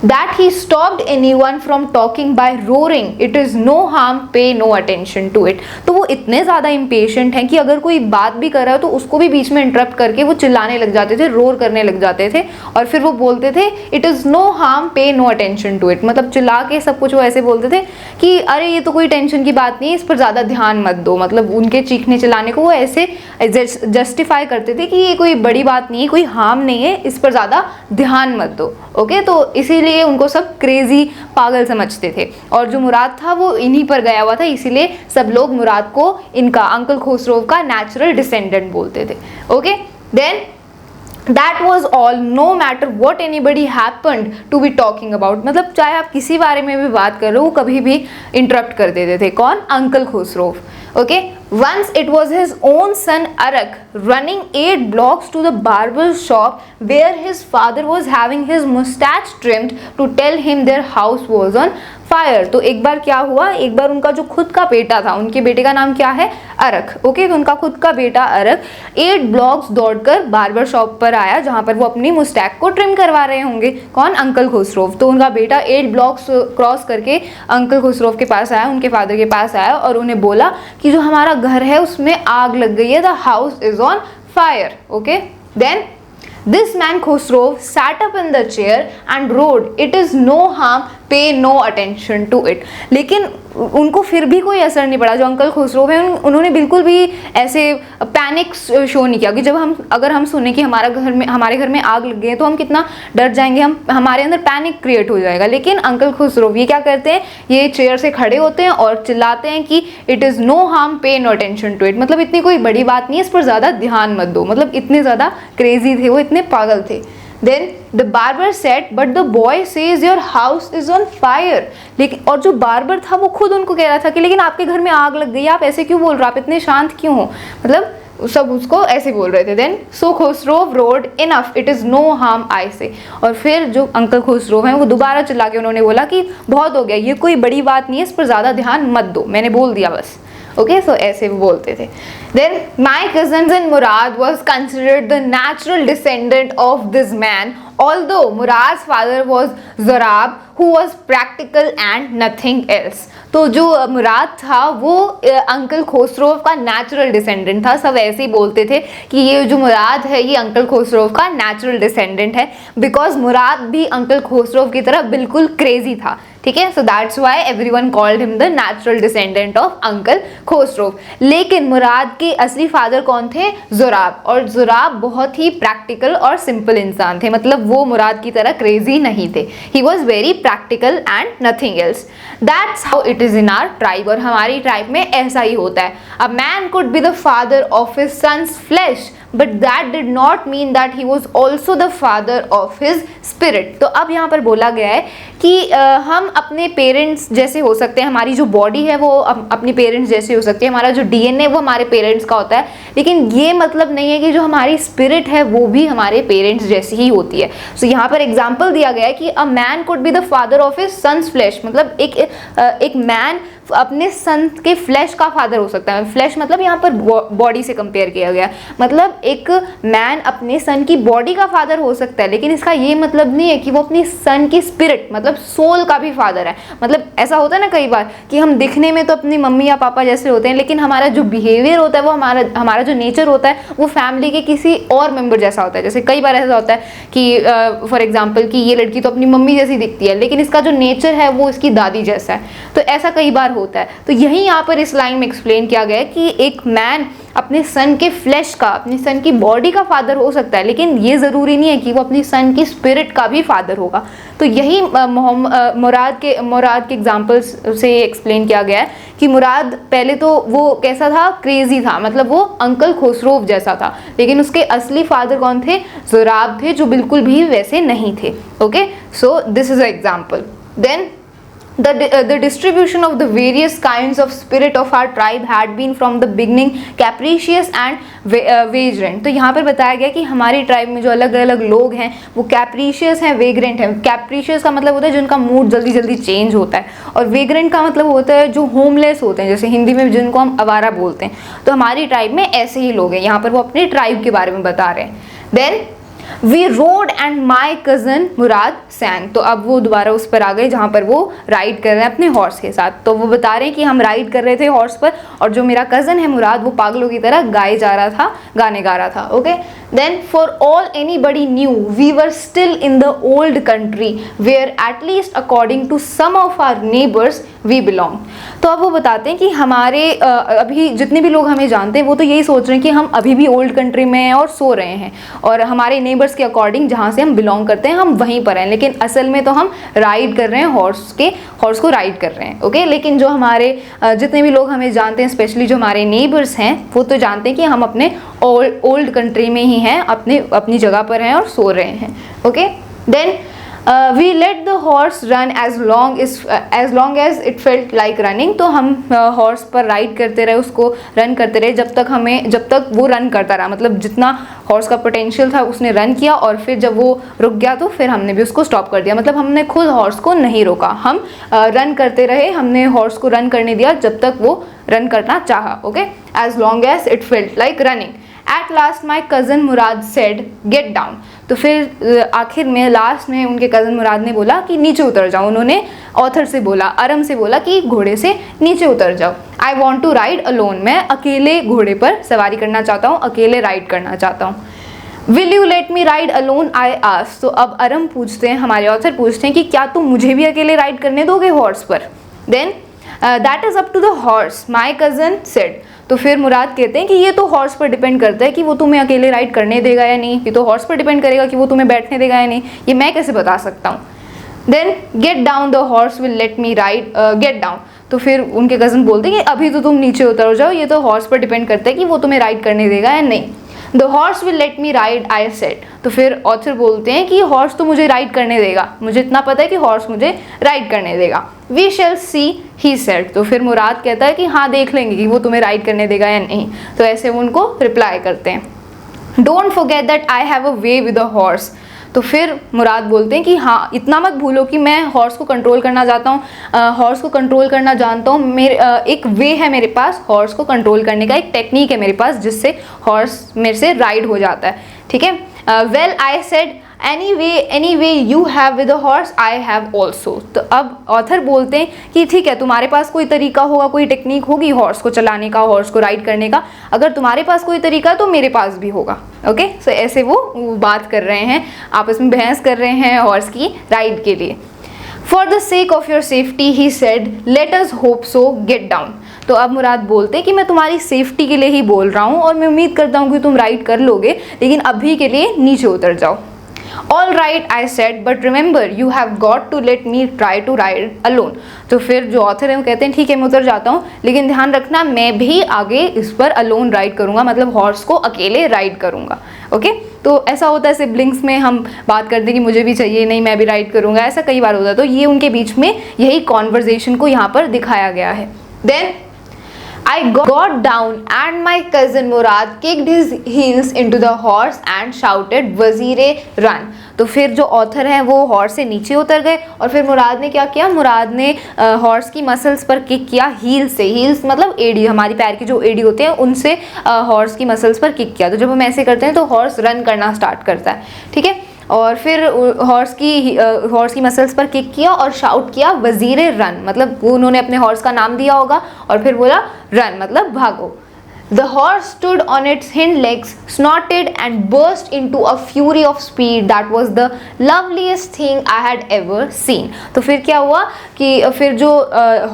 Speaker 1: That he stopped anyone from talking by roaring, it is no harm, pay no attention to it। तो वो इतने ज़्यादा impatient हैं कि अगर कोई बात भी कर रहा है तो उसको भी बीच में इंटरप्ट करके वो चिल्लाने लग जाते थे, रोर करने लग जाते थे, और फिर वो बोलते थे it is no harm, pay no attention to it। मतलब चिल्ला के सब कुछ वो ऐसे बोलते थे कि अरे ये तो कोई टेंशन की बात नहीं है, इस पर ज़्यादा ध्यान मत दो। मतलब उनके चीखने चिल्लाने को वो ऐसे जस्टिफाई करते थे कि ये कोई बड़ी बात नहीं है, कोई हार्म नहीं है, इस पर ज़्यादा ध्यान मत दो, ओके। तो इसीलिए उनको सब क्रेजी पागल समझते थे, और जो मुराद था वो इन्हीं पर गया हुआ था, इसीलिए सब लोग मुराद को इनका अंकल खुसरो का नेचुरल डिसेंडेंट बोलते थे, okay. Then that was all, no matter what anybody happened to be talking about. मतलब चाहे आप किसी बारे में भी बात कर रहे हो, वो कभी भी इंटरप्ट कर देते थे। कौन? Uncle Khusro. Okay, once it was his own son Arak running 8 blocks to the barber shop where his father was having his mustache trimmed to tell him their house was on fire. तो एक बार क्या हुआ, एक बार उनका जो खुद का बेटा था, उनके बेटे का नाम क्या है? अरक। ओके, तो उनका खुद का बेटा अरक 8 ब्लॉक्स दौड़कर बार्बर शॉप पर आया जहां पर वो अपनी मुस्टैक को ट्रिम करवा रहे होंगे। कौन? अंकल खुसरो। तो उनका बेटा 8 ब्लॉक्स क्रॉस करके अंकल खुसरो के पास आया, उनके फादर के पास आया और उन्हें बोला कि जो हमारा घर है उसमें आग लग गई है, the house is on fire. Okay, then this man Khosrow sat up in the chair and roared, "It is no harm, pay no attention to it." लेकिन उनको फिर भी कोई असर नहीं पड़ा। जो अंकल खुसरो है उन्होंने बिल्कुल भी ऐसे पैनिक शो नहीं किया कि जब अगर हम सुने कि हमारे घर में आग लग गई है तो हम कितना डर जाएंगे, हमारे अंदर पैनिक क्रिएट हो जाएगा। लेकिन अंकल खुसरो ये क्या करते हैं, ये चेयर से खड़े होते हैं और चिल्लाते हैं कि इट इज़ नो हार्म, पे नो अटेंशन टू इट। मतलब इतनी कोई बड़ी बात नहीं है, इस पर ज़्यादा ध्यान मत दो। मतलब इतने ज़्यादा क्रेजी थे वो, इतने पागल थे। Then the barber said, "But the boy says your house is on fire." लेकिन और जो बार्बर था वो खुद उनको कह रहा था कि लेकिन आपके घर में आग लग गई, आप ऐसे क्यों बोल रहे हो, आप इतने शांत क्यों हो। मतलब सब उसको ऐसे बोल रहे थे। Then so Khosrove roared, "Enough, it is no harm, I say." और फिर जो अंकल खुसरो हैं वो दोबारा चिल्ला के उन्होंने बोला कि बहुत हो गया, ये कोई बड़ी बात नहीं है, इस पर ज़्यादा ध्यान मत दो, मैंने बोल दिया बस। ओके, सो ऐसे वो बोलते थे। Then my cousins in Murad was considered the natural descendant of this man, although Murad's father was Zorab, who was practical and nothing else। तो जो मुराद था वो अंकल खुसरो का नेचुरल डिसेंडेंट था। सब ऐसे ही बोलते थे कि ये जो मुराद है ये अंकल खुसरो का नेचुरल डिसेंडेंट है, बिकॉज मुराद भी अंकल खुसरो की तरह बिल्कुल क्रेजी था। ठीक है, so that's why everyone called him the natural descendant of uncle Khusro. लेकिन मुराद के असली फादर कौन थे? जोराब। और जोराब बहुत ही प्रैक्टिकल और सिंपल इंसान थे, मतलब वो मुराद की तरह क्रेजी नहीं थे। He was very practical and nothing else. That's how it is in our tribe. और हमारी ट्राइब में ऐसा ही होता है। A man could be the father of his sons flesh, but that did not mean that he was also the father of his spirit. तो अब यहाँ पर बोला गया है कि हम अपने पेरेंट्स जैसे हो सकते हैं, हमारी जो बॉडी है वो अपनी पेरेंट्स जैसे हो सकती है, हमारा जो डीएनए वो हमारे पेरेंट्स का होता है, लेकिन ये मतलब नहीं है कि जो हमारी स्पिरिट है वो भी हमारे पेरेंट्स जैसी ही होती है। सो यहाँ पर एग्जाम्पल दिया गया है कि a man could be the father of his sons flesh, मतलब एक मैन अपने सन के फ्लैश का फादर हो सकता है। फ्लैश मतलब यहाँ पर बॉडी से कंपेयर किया गया, मतलब एक मैन अपने सन की बॉडी का फादर हो सकता है, लेकिन इसका ये मतलब नहीं है कि वो अपनी सन की स्पिरिट मतलब सोल का भी फादर है। मतलब ऐसा होता है ना कई बार कि हम दिखने में तो अपनी मम्मी या पापा जैसे होते हैं, लेकिन हमारा जो बिहेवियर होता है वो हमारा जो नेचर होता है वो फैमिली के किसी और मेंबर जैसा होता है। जैसे कई बार ऐसा होता है कि फॉर एग्जाम्पल कि ये लड़की तो अपनी मम्मी जैसी दिखती है, लेकिन इसका जो नेचर है वो इसकी दादी जैसा है। तो ऐसा कई बार होता है। तो यही यहाँ पर इस लाइन में एक्सप्लेन किया गया है कि एक मैन अपने सन के फ्लैश का, अपनी सन की बॉडी का फादर हो सकता है, लेकिन ये ज़रूरी नहीं है कि वो अपनी सन की स्पिरिट का भी फादर होगा। तो यही मुराद के एग्जाम्पल्स से एक्सप्लेन किया गया है कि मुराद पहले तो वो कैसा था, क्रेजी था, मतलब वो अंकल खुसरो जैसा था, लेकिन उसके असली फादर कौन थे? जोराब थे, जो बिल्कुल भी वैसे नहीं थे। Okay, so this is a example. Then the distribution of the various kinds of spirit of our tribe had been from the beginning capricious and vagrant। तो यहाँ पर बताया गया कि हमारी ट्राइब में जो अलग अलग लोग हैं वो कैप्रीशियस हैं, वेग्रेंट हैं। कैप्रीशियस का मतलब होता है जिनका मूड जल्दी जल्दी चेंज होता है, और वेग्रेंट का मतलब होता है जो होमलेस होते हैं, जैसे हिंदी में जिनको हम आवारा बोलते हैं। तो हमारी ट्राइब में ऐसे ही लोग हैं। यहाँ पर वो अपने ट्राइब के बारे में बता रहे हैं। Then We rode and my cousin Murad sang। तो अब वो दोबारा उस पर आ गए जहाँ पर वो राइड कर रहे हैं अपने हॉर्स के साथ। तो वो बता रहे हैं कि हम राइड कर रहे थे हॉर्स पर, और जो मेरा कज़न है मुराद वो पागलों की तरह गाने गा रहा था। Okay, then for all anybody knew we were still in the old country where at least according to some of our neighbours we belong. तो अब वो बताते हैं कि हमारे अभी जितने भी लोग हमें जानते हैं वो तो यही सोच रहे हैं कि हम अभी भी ओल्ड कंट्री में हैं और सो रहे हैं, और हमारे नेबर्स के अकॉर्डिंग जहाँ से हम बिलोंग करते हैं हम वहीं पर हैं, लेकिन असल में तो हम राइड कर रहे हैं, हॉर्स को राइड कर रहे हैं। ओके, लेकिन जो हमारे जितने भी लोग हमें जानते हैं, स्पेशली जो हमारे नेबर्स हैं, वो तो जानते हैं कि हम अपने ओल्ड कंट्री में ही हैं, अपनी जगह पर हैं और सो रहे हैं। Okay, then we let the horse run as long as it felt like running. तो हम हॉर्स पर राइड करते रहे, उसको रन करते रहे जब तक वो रन करता रहा, मतलब जितना हॉर्स का पोटेंशियल था उसने रन किया, और फिर जब वो रुक गया तो फिर हमने भी उसको स्टॉप कर दिया, मतलब हमने खुद हॉर्स को नहीं रोका, हम रन करते रहे, हमने हॉर्स को रन करने दिया जब तक वो रन करना चाहा। Okay, as long as it felt like running. At last my cousin Murad said get down. तो फिर आखिर में लास्ट में उनके कज़न मुराद ने बोला कि नीचे उतर जाओ। उन्होंने ऑथर से बोला, अरम से बोला कि घोड़े से नीचे उतर जाओ। I want to ride alone. मैं अकेले घोड़े पर सवारी करना चाहता हूँ, अकेले राइड करना चाहता हूँ। Will you let me ride alone I asked. तो अब अरम पूछते हैं, हमारे ऑथर पूछते हैं कि क्या तुम मुझे भी अकेले राइड करने दोगे हॉर्स पर। Then that is up to the horse my cousin said. तो फिर मुराद कहते हैं कि ये तो हॉर्स पर डिपेंड करता है कि वो तुम्हें अकेले राइड करने देगा या नहीं, ये तो हॉर्स पर डिपेंड करेगा कि वो तुम्हें बैठने देगा या नहीं, ये मैं कैसे बता सकता हूँ। Then get down the horse will let me ride get down. तो फिर उनके कज़न बोलते हैं कि अभी तो तुम नीचे उतर जाओ, ये तो हॉर्स पर डिपेंड करता है कि वो तुम्हें राइड करने देगा या नहीं। The horse will let me ride I said. तो फिर ऑथर बोलते हैं कि हॉर्स तो मुझे राइड करने देगा, मुझे इतना पता है कि हॉर्स मुझे राइड करने देगा। We shall see he said. तो फिर मुराद कहता है कि हाँ देख लेंगे कि वो तुम्हें राइड करने देगा या नहीं। तो ऐसे वो उनको रिप्लाई करते हैं। Don't forget that I have a way with a horse. तो फिर मुराद बोलते हैं कि हाँ इतना मत भूलो कि मैं हॉर्स को कंट्रोल करना चाहता हूँ, हॉर्स को कंट्रोल करना जानता हूँ। एक वे है मेरे पास हॉर्स को कंट्रोल करने का, एक टेक्निक है मेरे पास जिससे हॉर्स मेरे से राइड हो जाता है। ठीक है, well I said any way you have with a horse I have also. तो अब ऑथर बोलते हैं कि ठीक है, तुम्हारे पास कोई तरीका होगा, कोई टेक्निक होगी हॉर्स को चलाने का, हॉर्स को राइड करने का, अगर तुम्हारे पास कोई तरीका तो मेरे पास भी होगा। ओके, सो ऐसे वो बात कर रहे हैं, आपस में बहस कर रहे हैं हॉर्स की राइड के लिए। For the sake of your safety he said let us hope so gate down. तो अब मुराद बोलते हैं कि मैं तुम्हारी सेफ्टी के लिए ही बोल रहा हूँ और मैं उम्मीद करता हूँ कि तुम राइड कर लोगे, लेकिन अभी के लिए नीचे उतर जाओ। All right I said but remember you have got to let me try to ride alone. तो फिर जो ऑथर है वो कहते हैं ठीक है मैं उतर जाता हूँ, लेकिन ध्यान रखना मैं भी आगे इस पर अलोन राइड करूँगा, मतलब हॉर्स को अकेले राइड करूँगा। ओके, तो ऐसा होता है सिबलिंग्स में, हम बात करते हैं कि मुझे भी चाहिए, नहीं मैं भी राइड करूँगा, ऐसा कई बार होता है। तो ये उनके बीच में यही कॉन्वर्जेशन को यहाँ पर दिखाया गया है। Then I got down and my cousin Murad kicked his heels into the horse and shouted वज़ीरे run। तो फिर जो ऑथर हैं वो हॉर्स से नीचे उतर गए और फिर मुराद ने क्या किया, मुराद ने हॉर्स की मसल्स पर किक किया, हील्स से, हील्स मतलब एड़ी, हमारी पैर की जो एड़ी होते हैं उनसे हॉर्स की मसल्स पर किक किया। तो जब हम ऐसे करते हैं तो हॉर्स रन करना स्टार्ट करता है। ठीक है, और फिर हॉर्स की मसल्स पर किक किया और शाउट किया वज़ीरे रन, मतलब वो उन्होंने अपने हॉर्स का नाम दिया होगा और फिर बोला रन मतलब भागो। The horse stood on its hind legs, snorted and burst into a fury of speed that was the loveliest thing I had ever seen। तो फिर क्या हुआ कि फिर जो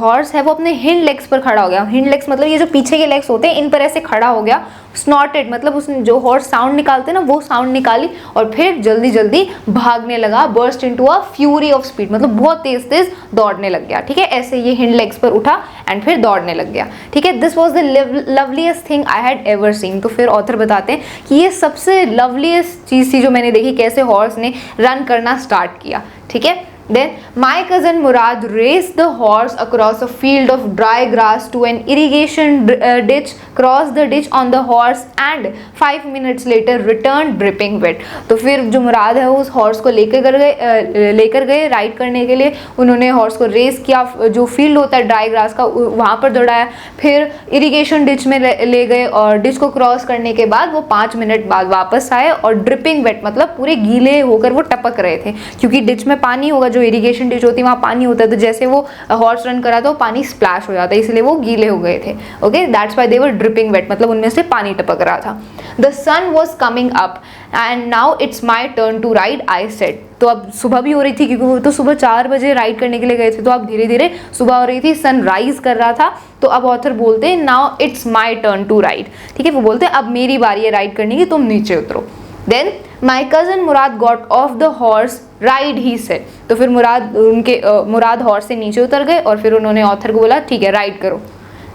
Speaker 1: हॉर्स है वो अपने हिंड लेग्स पर खड़ा हो गया। हिंड लेग्स मतलब ये जो पीछे के लेग्स होते हैं इन पर ऐसे खड़ा हो गया। स्नॉटेड मतलब उसने जो हॉर्स साउंड निकालते हैं ना वो साउंड निकाली और फिर जल्दी जल्दी भागने लगा। Burst into a fury of speed मतलब बहुत तेज तेज दौड़ने लग गया। ठीक है, ऐसे ये हिंड लेग्स पर उठा एंड फिर दौड़ने लग गया। ठीक है, this was the loveliest thing I had ever seen. तो फिर ऑथर बताते हैं कि ये सबसे लवलीस्ट चीज़ थी जो मैंने देखी, कैसे हॉर्स ने रन करना स्टार्ट किया। ठीक है, then my cousin Murad raced the horse across a field of dry grass to an irrigation ditch, crossed the ditch on the horse and 5 minutes later returned dripping wet। तो फिर जो मुराद है उस horse को लेकर गए राइड करने के लिए। उन्होंने हॉर्स को रेस किया, जो फील्ड होता है ड्राई ग्रास का वहाँ पर दौड़ाया, फिर इरिगेशन डिच में ले गए और डिच को क्रॉस करने के बाद वो 5 मिनट बाद वापस आए और ड्रिपिंग वेट मतलब पूरे गीले होकर वो टपक रहे थे, क्योंकि डिच में पानी होगा, जो इरिगेशन डिच होती है वहाँ पानी होता है, तो जैसे वो हॉर्स रन करा तो पानी स्प्लैश हो जाता है, इसलिए वो गीले हो गए थे। Okay, that's why they were dripping wet मतलब उनमें से पानी टपक रहा था। The sun was coming up and now it's my turn to ride I said. तो अब सुबह भी हो रही थी क्योंकि वो तो सुबह 4 बजे राइड करने के लिए गए थे, तो अब धीरे धीरे सुबह हो रही थी, सनराइज कर रहा था। तो अब ऑथर बोलते हैं now it's my turn to ride, ठीक है, वो बोलते हैं अब मेरी बारी है राइड करने की, तुम नीचे उतरो। Then my cousin Murad got off the horse ride he said, तो फिर मुराद हॉर्स से नीचे उतर गए और फिर उन्होंने ऑथर को बोला ठीक है राइड करो।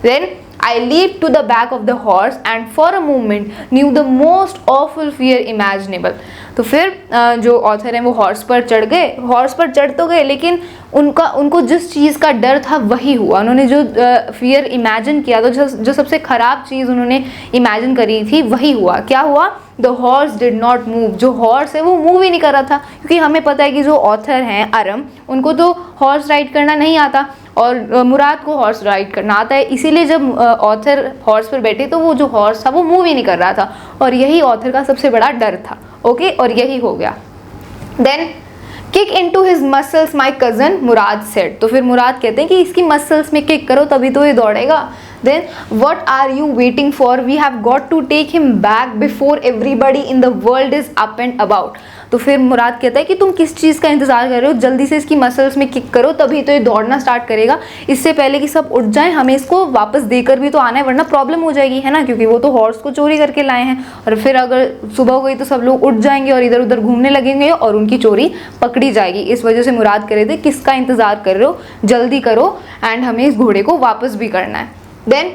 Speaker 1: Then I leaped to the back of the horse and for a moment knew the most awful fear imaginable। तो फिर जो ऑथर हैं वो हॉर्स पर चढ़ गए, हॉर्स पर चढ़ तो गए लेकिन उनको जिस चीज़ का डर था वही हुआ। उन्होंने जो फियर इमेजिन किया था, जो सबसे ख़राब चीज़ उन्होंने इमेजिन करी थी वही हुआ। क्या हुआ? The horse did not move, जो हॉर्स है वो मूव ही नहीं कर रहा था, क्योंकि हमें पता है कि जो ऑथर हैं अरम, उनको तो हॉर्स राइड करना नहीं आता और मुराद को हॉर्स राइड करना आता है, इसीलिए जब ऑथर हॉर्स पर बैठे तो वो जो हॉर्स था वो मूव ही नहीं कर रहा था, और यही ऑथर का सबसे बड़ा डर था। ओके, और यही हो गया। Then kick into his muscles my cousin Murad said, तो फिर मुराद कहते हैं कि इसकी मसल्स में किक करो तभी तो ये दौड़ेगा। Then what are you waiting for? We have got to take him back before everybody in the world is up and about। तो फिर मुराद कहता है कि तुम किस चीज़ का इंतज़ार कर रहे हो, जल्दी से इसकी मसल्स में किक करो तभी तो ये दौड़ना स्टार्ट करेगा, इससे पहले कि सब उठ जाएं, हमें इसको वापस देकर भी तो आना है वरना प्रॉब्लम हो जाएगी, है ना, क्योंकि वो तो हॉर्स को चोरी करके लाए हैं और फिर अगर सुबह हो गई तो सब लोग उठ जाएंगे और इधर उधर घूमने लगेंगे और उनकी चोरी पकड़ी जाएगी। इस वजह से मुराद कह रहे थे किसका इंतज़ार कर रहे हो, जल्दी करो एंड हमें इस घोड़े को वापस भी करना है। Then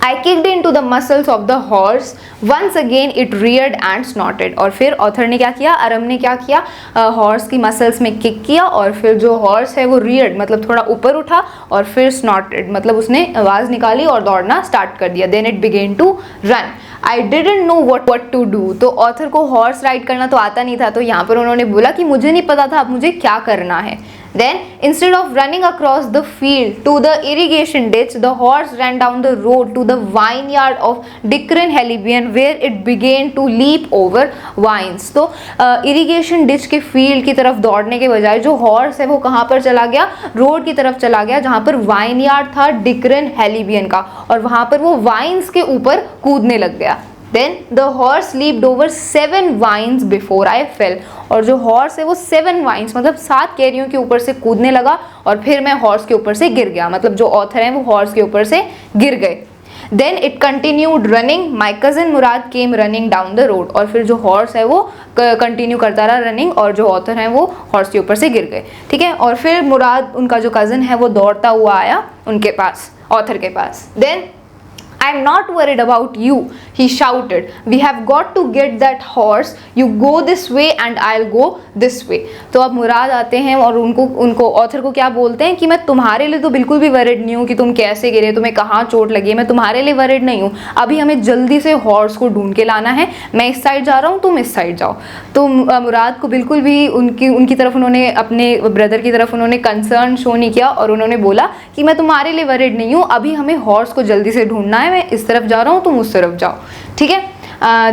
Speaker 1: I kicked into the muscles of the horse. Once again it reared and snorted। और फिर ऑथर ने क्या किया, अरम ने क्या किया, हॉर्स की मसल्स में किक किया और फिर जो हॉर्स है वो रियर्ड मतलब थोड़ा ऊपर उठा और फिर स्नॉटेड मतलब उसने आवाज़ निकाली और दौड़ना स्टार्ट कर दिया। Then it began to run. I didn't know what to do. तो ऑथर को हॉर्स राइड करना तो आता नहीं था, तो यहाँ पर उन्होंने बोला कि मुझे नहीं पता था अब मुझे क्या करना है। Then instead of running across the field to the irrigation ditch, the horse ran down the road to the vineyard of Dickren Halibian where it began to leap over vines। तो irrigation ditch के field की तरफ दौड़ने के बजाय जो horse है वो कहाँ पर चला गया, रोड की तरफ चला गया जहाँ पर वाइनयार्ड था डिक्रेन हेलिबियन का, और वहाँ पर वो वाइन्स के ऊपर कूदने लग गया। Then the horse leaped over 7 vines before I fell। और जो हॉर्स है वो 7 वाइन्स मतलब 7 कैरियों के ऊपर से कूदने लगा और फिर मैं हॉर्स के ऊपर से गिर गया, मतलब जो ऑथर हैं वो हॉर्स के ऊपर से गिर गए। Then it continued running, my cousin Murad came running down the road। और फिर जो हॉर्स है वो कंटिन्यू करता रहा रनिंग और जो ऑथर हैं वो हॉर्स के ऊपर से गिर गए, ठीक है। और फिर मुराद उनका जो कज़न है वो दौड़ता हुआ आया उनके पास, ऑथर के पास। Then I am not worried about you, he shouted. We have got to get that horse. You go this way and I'll go this way। तो अब मुराद आते हैं और उनको ऑथर को क्या बोलते हैं कि मैं तुम्हारे लिए तो बिल्कुल भी वरिड नहीं हूँ कि तुम कैसे गिरे, तुम्हें कहाँ चोट लगी है, मैं तुम्हारे लिए वरिड नहीं हूँ। अभी हमें जल्दी से हॉर्स को ढूंढ के लाना है, मैं इस साइड जा रहा हूँ, तुम इस साइड जाओ। तो मुराद को बिल्कुल भी उनकी तरफ उन्होंने अपने ब्रदर की तरफ उन्होंने कंसर्न शो नहीं किया और उन्होंने बोला कि मैं तुम्हारे लिए वरिड नहीं हूँ, अभी हमें हॉर्स को जल्दी से ढूंढना है, मैं इस तरफ जा रहा हूँ तुम उस तरफ जाओ, ठीक है।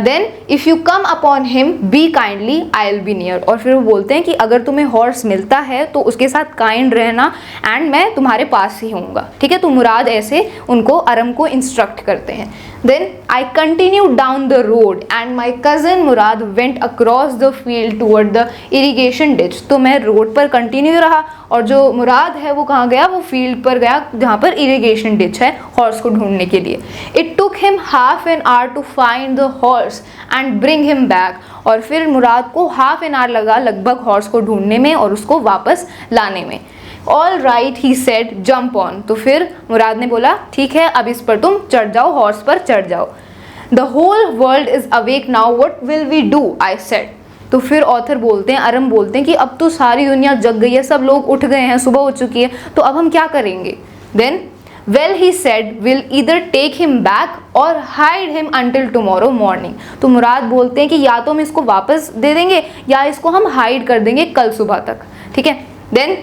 Speaker 1: Then if you come upon him be kindly I will be near. और फिर वो बोलते हैं कि अगर तुम्हें हॉर्स मिलता है तो उसके साथ काइंड रहना एंड मैं तुम्हारे पास ही होऊंगा, ठीक है। तो मुराद ऐसे उनको अरम को इंस्ट्रक्ट करते हैं। Then I continue down the road and my cousin Murad went across the field toward the irrigation ditch. तो मैं रोड पर कंटिन्यू रहा और जो मुराद है वो कहाँ गया, वो फील्ड पर गया जहाँ पर इरीगेशन डिच है हॉर्स को ढूंढने के लिए। It took him half an hour to find the horse and bring him back. और फिर मुराद को हाफ एन आवर लगा लगभग हॉर्स को ढूंढने में और उसको वापस लाने में। All right he said jump on. तो फिर मुराद ने बोला ठीक है अब इस पर तुम चढ़ जाओ, हॉर्स पर चढ़ जाओ। The whole world is awake now what will we do I said. तो फिर ऑथर बोलते हैं, अरम बोलते हैं कि अब तो सारी दुनिया जग गई है, सब लोग उठ गए हैं, सुबह हो चुकी है, तो अब हम क्या करेंगे। Then well he said will either take him back or hide him until tomorrow morning. तो मुराद बोलते हैं कि या तो हम इसको वापस दे देंगे या इसको हम हाइड कर देंगे कल सुबह तक, ठीक है। Then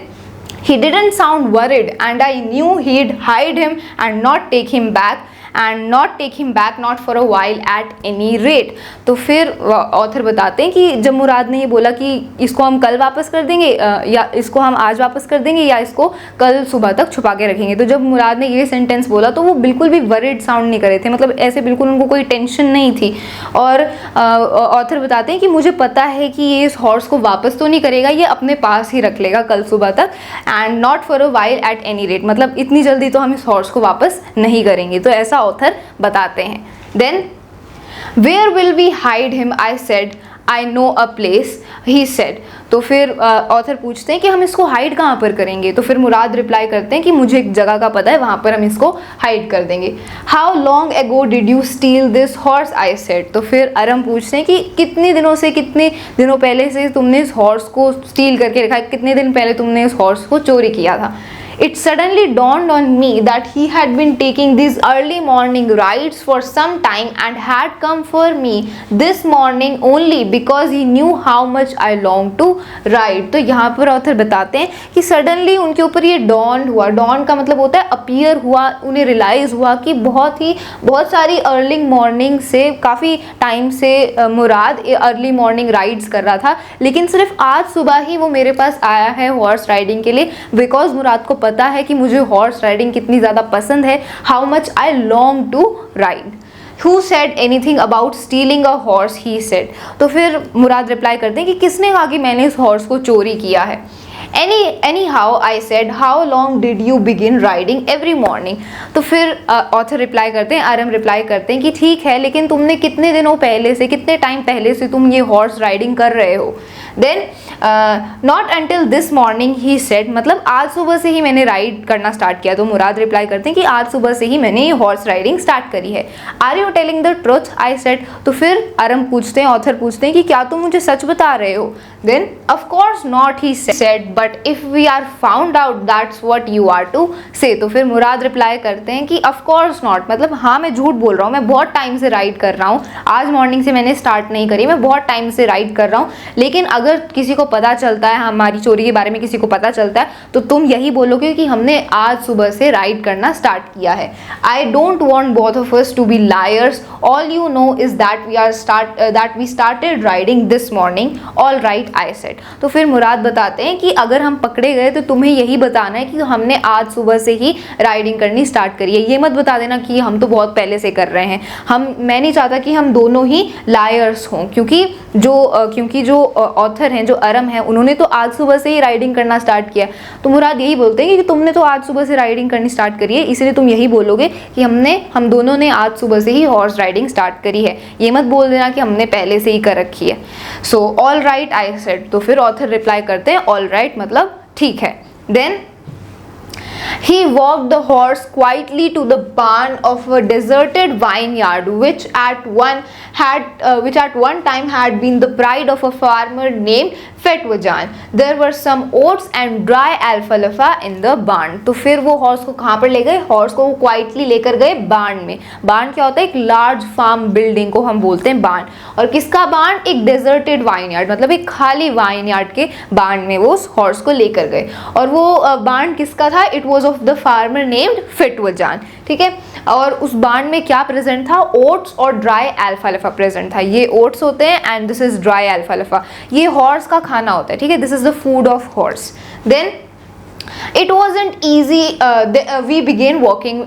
Speaker 1: he didn't sound worried and I knew he'd hide him and not take him back and not take him back not for a while at any rate. तो फिर ऑथर बताते हैं कि जब मुराद ने ये बोला कि इसको हम कल वापस कर देंगे या इसको हम आज वापस कर देंगे या इसको कल सुबह तक छुपा के रखेंगे, तो जब मुराद ने ये सेंटेंस बोला तो वो बिल्कुल भी वरीड साउंड नहीं कर रहे थे, मतलब ऐसे बिल्कुल उनको कोई टेंशन नहीं थी। और ऑथर बताते हैं कि मुझे पता है कि ये इस हॉर्स को वापस तो नहीं करेगा, ये अपने पास ही रख लेगा कल सुबह तक, and not for a while at any rate, मतलब इतनी जल्दी तो हम इस हॉर्स को वापस नहीं करेंगे। तो ऐसा ऑथर बताते हैं। Then where will we hide him I said I know a place he said. तो फिर ऑथर पूछते हैं कि हम इसको हाइड कहाँ पर करेंगे, तो फिर मुराद रिप्लाई करते हैं कि मुझे एक जगह का पता है, वहाँ पर हम इसको हाइड कर देंगे। How long ago did you steal this horse I said. तो फिर अरम पूछते हैं कि कितने दिनों पहले से तुमने इस हॉर्स को स्टील करके रखा है, कितने दिन पहले तुमने इस हॉर्स को चोरी किया था। It suddenly dawned on me that he had been taking these early morning rides for some time and had come for me this morning only because he knew how much I longed to ride। तो यहाँ पर author बताते हैं कि suddenly उनके ऊपर ये don हुआ, डॉन का मतलब होता है अपीयर हुआ, उन्हें रियलाइज़ हुआ कि बहुत सारी अर्ली मॉर्निंग से काफ़ी टाइम से मुराद अर्ली मॉर्निंग राइड्स कर रहा था, लेकिन सिर्फ आज सुबह ही वो मेरे पास आया है हॉर्स राइडिंग के लिए, बिकॉज मुराद को पता है कि मुझे हॉर्स राइडिंग कितनी ज़्यादा पसंद है, how much I long to ride. Who said anything about stealing a horse? He said। तो फिर मुराद रिप्लाई करते हैं कि किसने कहा कि मैंने इस हॉर्स को चोरी किया है। Anyhow I said how long did you begin riding every morning। तो फिर ऑथर रिप्लाई करते हैं, आरम रिप्लाई करते हैं कि ठीक है, लेकिन तुमने कितने टाइम पहले से तुम ये हॉर्स राइडिंग कर रहे हो। Then not until this morning he said, मतलब आज सुबह से ही मैंने राइड करना स्टार्ट किया। तो मुराद रिप्लाई करते हैं कि आज सुबह से ही मैंने ये हॉर्स राइडिंग स्टार्ट करी है। Are you telling the truth I said. तो फिर अरम पूछते हैं, ऑथर पूछते हैं कि क्या तुम मुझे सच बता रहे हो। Then of course not he said but if we are found out that's what you are to say. तो फिर मुराद रिप्लाई करते हैं कि ऑफ कोर्स नॉट, मतलब हाँ मैं झूठ बोल रहा हूँ, मैं बहुत टाइम से राइड कर रहा हूँ, आज मॉर्निंग से मैंने स्टार्ट नहीं करी, मैं बहुत टाइम से राइड कर रहा हूँ, लेकिन अगर किसी को पता चलता है, हमारी चोरी के बारे में किसी को पता चलता है, तो तुम यही बोलोगे कि हमने आज सुबह से राइड करना स्टार्ट किया है। I don't want both of us to be liars, all you know is that we started riding this morning, all right I said. तो फिर मुराद बताते हैं कि अगर हम पकड़े गए तो तुम्हें यही बताना है कि हमने आज सुबह से ही राइडिंग करनी स्टार्ट करी है, ये मत बता देना कि हम तो बहुत पहले से कर रहे हैं। मैं नहीं चाहता कि हम दोनों ही लायर्स हों, क्योंकि जो ऑथर हैं, जो अरम हैं, उन्होंने तो आज सुबह से ही राइडिंग करना स्टार्ट किया। तो मुराद यही बोलते हैं कि तुमने तो आज सुबह से राइडिंग करनी स्टार्ट करी है, इसलिए तुम यही बोलोगे कि हम दोनों ने आज सुबह से ही हॉर्स राइडिंग स्टार्ट करी है, ये मत बोल देना कि हमने पहले से ही कर रखी है। So all right I said. तो फिर ऑथर रिप्लाई करते हैं ऑल राइट मतलब ठीक है। Then he walked the horse quietly to the barn of a deserted vineyard which at one time had been the pride of a farmer named Fetwajan। There were some oats and dry alfalfa in the barn। तो फिर वो horse को कहाँ पर ले गए, horse को वो क्वाइटली लेकर गए बार्न में। बार्न क्या होता है, एक लार्ज फार्म बिल्डिंग को हम बोलते हैं बार्न। और किसका बार्न, एक डेजर्टेड वाइनयार्ड, मतलब एक खाली वाइनयार्ड के बार्न में वो उस हॉर्स को लेकर गए। और वो बार्न किसका था, it was of the farmer named Fetvajian. ठीक है, और उस बार्न में क्या प्रेजेंट था, ओट्स और ड्राई अल्फाल्फा प्रेजेंट था। ये ओट्स होते हैं एंड दिस इज ड्राई अल्फाल्फा, ये हॉर्स का खाना होता है। ठीक है, this is the food of horse. Then it wasn't easy, we began walking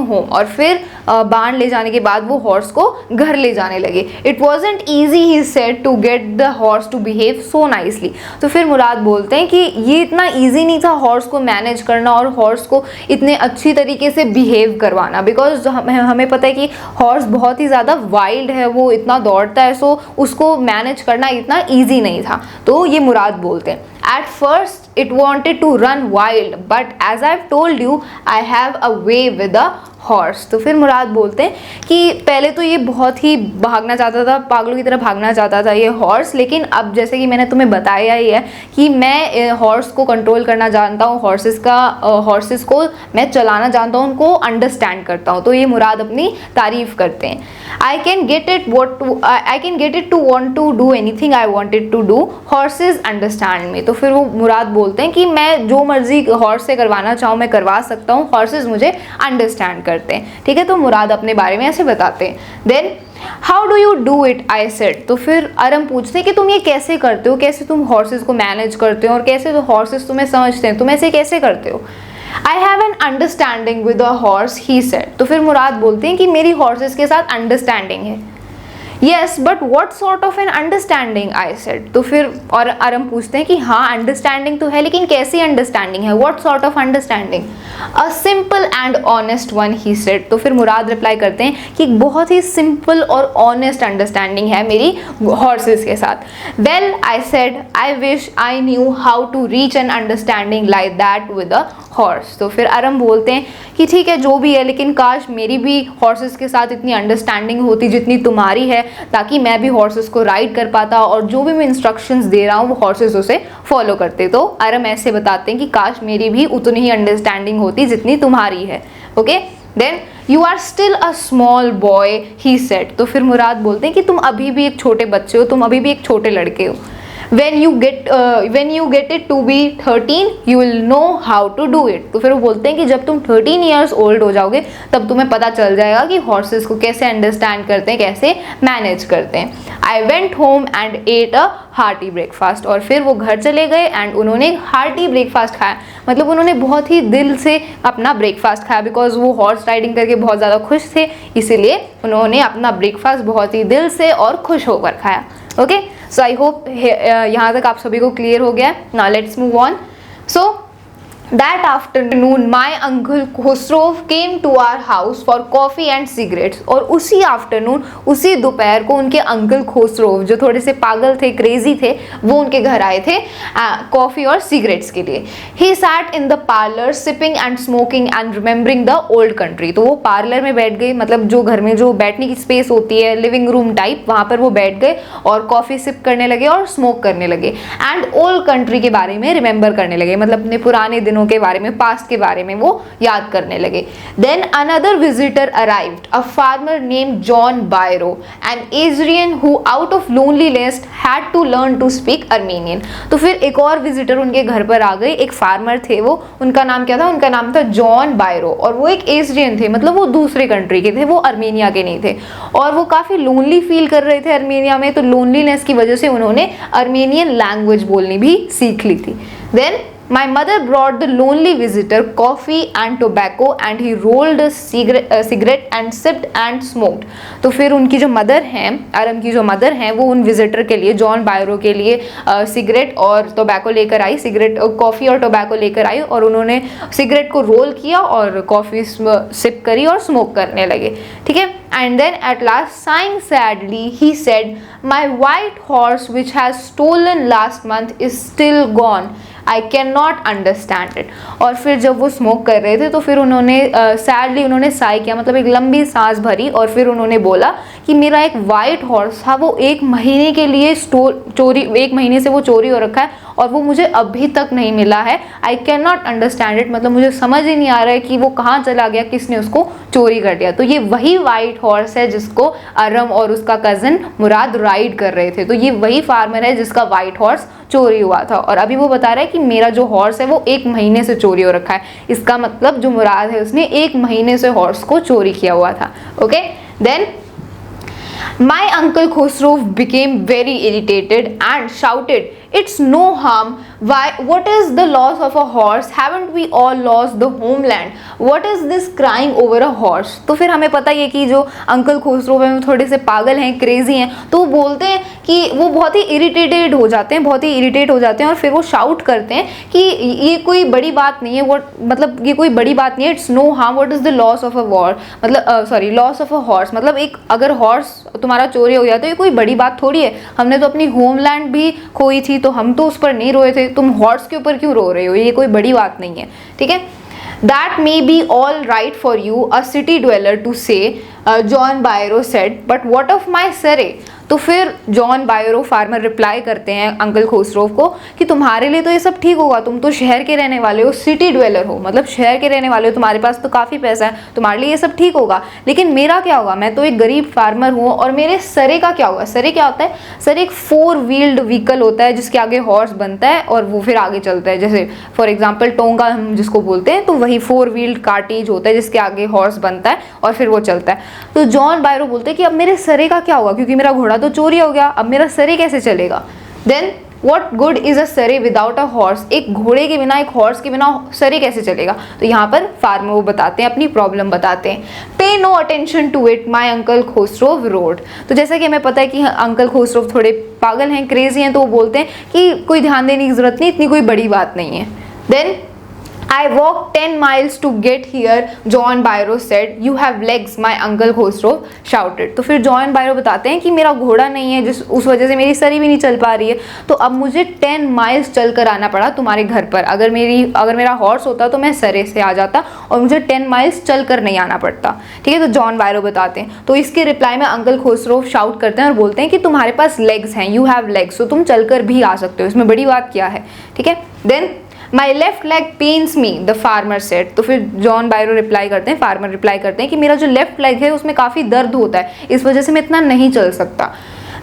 Speaker 1: home। और फिर बाण ले जाने के बाद वो हॉर्स को घर ले जाने लगे। It wasn't easy he said to get the horse to behave so nicely। तो फिर मुराद बोलते हैं कि ये इतना ईजी नहीं था हॉर्स को मैनेज करना और हॉर्स को इतने अच्छी तरीके से बिहेव करवाना, बिकॉज हमें पता है कि हॉर्स बहुत ही ज़्यादा वाइल्ड है, वो इतना दौड़ता है, सो उसको मैनेज करना इतना ईजी नहीं था। तो ये मुराद बोलते हैं At first it wanted to run wild, but as I've told you, I have a way with a horse. तो फिर मुराद बोलते हैं कि पहले तो ये बहुत ही भागना चाहता था, पागलों की तरह भागना चाहता था ये हॉर्स, लेकिन अब जैसे कि मैंने तुम्हें बताया ही है कि मैं हॉर्स को कंट्रोल करना जानता हूँ, हॉर्सेस को मैं चलाना जानता हूँ, उनको अंडरस्टैंड करता हूँ। तो ये मुराद अपनी तारीफ करते हैं। I can get it to want to do anything I wanted to do, horses understand me. तो फिर वो मुराद बोलते हैं कि मैं जो मर्जी हॉर्स से करवाना चाहूँ मैं करवा सकता हूँ, हॉर्सेज मुझे अंडरस्टैंड करते हैं। ठीक है, तो मुराद अपने बारे में ऐसे बताते हैं। Then how do you do it I said. तो फिर अरम पूछते हैं कि तुम ये कैसे करते हो, कैसे तुम हॉर्सेस को मैनेज करते हो और कैसे तो हॉर्सेस तुम्हें समझते हैं, तुम ऐसे कैसे करते हो। I have an understanding with a horse he said. तो फिर मुराद बोलते हैं कि मेरी हॉर्सेस के साथ अंडरस्टैंडिंग है। Yes but what sort of an understanding I said. तो फिर और अरम पूछते हैं कि हाँ अंडरस्टैंडिंग तो है, लेकिन कैसी अंडरस्टैंडिंग है, what sort of understanding. A simple and honest one he said. तो फिर मुराद रिप्लाई करते हैं कि बहुत ही सिंपल और ऑनेस्ट अंडरस्टैंडिंग है मेरी हॉर्सेस के साथ। Well I said I wish I knew how to reach an understanding like that with a horse. तो फिर अरम बोलते हैं कि ठीक है जो भी है, लेकिन काश मेरी भी हॉर्सेस के साथ इतनी अंडरस्टैंडिंग होती जितनी तुम्हारी है, ताकि मैं भी हॉर्सेस को राइड कर पाता और जो भी मैं इंस्ट्रक्शंस दे रहा हूँ वो हॉर्सेस उसे फॉलो करते। तो अरम ऐसे बताते हैं कि काश मेरी भी उतनी ही अंडरस्टैंडिंग होती जितनी तुम्हारी है। Okay, then you are still a small boy he said. तो फिर मुराद बोलते हैं कि तुम अभी भी एक छोटे बच्चे हो, तुम अभी भी एक छोटे लड़के हो। when you get it to be 13 you will know how to do it। तो फिर वो बोलते हैं कि जब तुम 13 years old हो जाओगे तब तुम्हें पता चल जाएगा कि हॉर्सेस को कैसे अंडरस्टैंड करते हैं, कैसे मैनेज करते हैं। I went home and at a hearty breakfast. और फिर वो घर चले गए एंड उन्होंने हार्टी ब्रेकफास्ट खाया, मतलब उन्होंने बहुत ही दिल से अपना ब्रेकफास्ट खाया, बिकॉज वो हॉर्स राइडिंग करके बहुत ज़्यादा खुश थे, इसीलिए उन्होंने अपना ब्रेकफास्ट बहुत ही दिल से और खुश होकर खाया। ओके, सो आई होप यहाँ तक आप सभी को क्लियर हो गया। Now let's move on. So That afternoon, my uncle Khosrow came to our house for coffee and cigarettes। और उसी आफ्टरनून, उसी दोपहर को उनके अंकल खोसरोव जो थोड़े से पागल थे, क्रेजी थे, वो उनके घर आए थे कॉफ़ी और सिगरेट्स के लिए। He sat in the parlor sipping and smoking and remembering the old country। तो वो पार्लर में बैठ गए, मतलब जो घर में जो बैठने की स्पेस होती है लिविंग रूम टाइप, वहाँ पर वो बैठ गए और कॉफ़ी सिप करने लगे और स्मोक करने लगे एंड ओल्ड कंट्री के बारे में रिमेंबर करने लगे, मतलब अपने पुराने दिनों के बारे में, पास्ट के बारे में वो याद करने लगे। Then another visitor arrived, a farmer named John Byro, an Assyrian who out of loneliness had to learn to speak Armenian. तो फिर एक और विजिटर उनके घर पर आ गए, एक फार्मर थे वो, उनका नाम क्या था, उनका नाम था जॉन बायरो, और वो एक एज्रियन थे, मतलब वो दूसरे कंट्री के थे, वो अर्मेनिया के नहीं थे, और वो काफ़ी लोनली फील कर रहे थे अर्मेनिया में, तो लोनलीनेस की वजह से उन्होंने अर्मेनियन लैंग्वेज बोलनी भी सीख ली थी। Then My mother brought the lonely visitor coffee and tobacco and he rolled a cigarette and sipped and smoked। तो फिर उनकी जो मदर हैं, अरम की जो मदर हैं, वो उन विजिटर के लिए, जॉन बायरो के लिए सिगरेट और टोबैको लेकर आई, सिगरेट कॉफ़ी और टोबैको लेकर आई, और उन्होंने सिगरेट को रोल किया और कॉफ़ी सिप करी और स्मोक करने लगे। ठीक है, and then at last sighing sadly he said my white horse which has stolen last month is still gone। I cannot understand it। और फिर जब वो स्मोक कर रहे थे तो फिर उन्होंने सैडली उन्होंने साई किया, मतलब एक लंबी सांस भरी, और फिर उन्होंने बोला कि मेरा एक वाइट हॉर्स था, वो 1 महीने के लिए चोरी, 1 महीने से वो चोरी हो रखा है और वो मुझे अभी तक नहीं मिला है। I can not understand it, मतलब मुझे समझ ही नहीं आ रहा है कि वो कहाँ चला गया, किसने उसको चोरी कर दिया। तो ये वही वाइट हॉर्स है जिसको अरम और उसका कज़न मुराद राइड कर रहे थे। तो ये वही फार्मर है जिसका वाइट हॉर्स चोरी हुआ था, और अभी वो बता रहा है कि मेरा जो हॉर्स है वो 1 महीने से चोरी हो रखा है। इसका मतलब जो मुराद है उसने 1 महीने से हॉर्स को चोरी किया हुआ था। Okay, then my uncle Khosrow became very irritated and shouted, it's no harm, why, what is the loss of a horse, haven't we all lost the homeland, what is this crying over a horse। तो फिर हमें पता ही है कि जो uncle खोसरो हैं वो थोड़े से पागल हैं, क्रेजी हैं, तो वो बोलते हैं कि वो बहुत ही इरिटेटेड हो जाते हैं, बहुत ही इरिटेट हो जाते हैं, और फिर वो शाउट करते हैं कि ये कोई बड़ी बात नहीं है, वो मतलब ये कोई बड़ी बात नहीं है, it's no harm, what is the loss of a war, मतलब sorry loss of a horse, मतलब एक अगर हॉर्स तुम्हारा चोरी हो गया तो ये कोई बड़ी बात थोड़ी है, हमने तो अपनी होमलैंड भी खोई थी तो हम तो उस पर नहीं रोए थे, तुम हॉर्स के ऊपर क्यों रो रहे हो, ये कोई बड़ी बात नहीं है। ठीक है, That may be all right for you, a city dweller, to say, John Byro said, but what of my Surrey? तो फिर जॉन बायरो फार्मर रिप्लाई करते हैं अंकल खुसरो को कि तुम्हारे लिए तो ये सब ठीक होगा, तुम तो शहर के रहने वाले हो, सिटी ड्वेलर हो, मतलब शहर के रहने वाले हो, तुम्हारे पास तो काफ़ी पैसा है, तुम्हारे लिए ये सब ठीक होगा, लेकिन मेरा क्या होगा, मैं तो एक गरीब फार्मर हूँ, और मेरे सरे का क्या होगा। सरे क्या होता है? सरे एक 4 व्हील्ड व्हीकल होता है जिसके आगे हॉर्स बनता है और वो फिर आगे चलता है, जैसे फॉर एग्जाम्पल टोंगा हम जिसको बोलते हैं, तो वही 4 व्हील्ड कार्टेज होता है जिसके आगे हॉर्स बनता है और फिर वो चलता है। तो जॉन बायरो बोलते हैं कि अब मेरे सरे का क्या होगा, क्योंकि मेरा घोड़ा तो चोरी हो गया, अब मेरा सरे कैसे चलेगा। Then what good is a surrey without a horse, एक घोड़े के बिना, एक हॉर्स के बिना सरे कैसे चलेगा। तो यहाँ पर फार्मर वो बताते हैं, अपनी प्रॉब्लम बताते हैं। Pay no attention to it, my uncle Khosrow roared. तो जैसा कि हमें पता है कि अंकल खुसरो थोड़े पागल हैं, क्रेजी हैं, तो वो बोलते हैं कि कोई ध्यान देने की जरूरत नहीं, इतनी कोई बड़ी बात नहीं है। Then I walked 10 miles to get here, John Byro said. You have legs, my uncle Khosrow shouted. तो फिर जॉन बायरो बताते हैं कि मेरा घोड़ा नहीं है, जिस उस वजह से मेरी सरी भी नहीं चल पा रही है, तो अब मुझे 10 माइल्स चल कर आना पड़ा तुम्हारे घर पर। अगर मेरा हॉर्स होता तो मैं सरे से आ जाता और मुझे 10 माइल्स चल कर नहीं आना पड़ता। ठीक है, तो जॉन बायरो बताते हैं। तो इसके रिप्लाई में अंकल खुसरो शाउट करते हैं और बोलते हैं कि तुम्हारे पास लेग्स हैं, यू हैव लेग्स, तो तुम चलकर भी आ सकते हो, इसमें बड़ी बात क्या है। ठीक है, then my left leg pains me, the farmer said. तो फिर जॉन बायरो रिप्लाई करते हैं, फार्मर रिप्लाई करते हैं कि मेरा जो लेफ्ट लेग है उसमें काफ़ी दर्द होता है, इस वजह से मैं इतना नहीं चल सकता।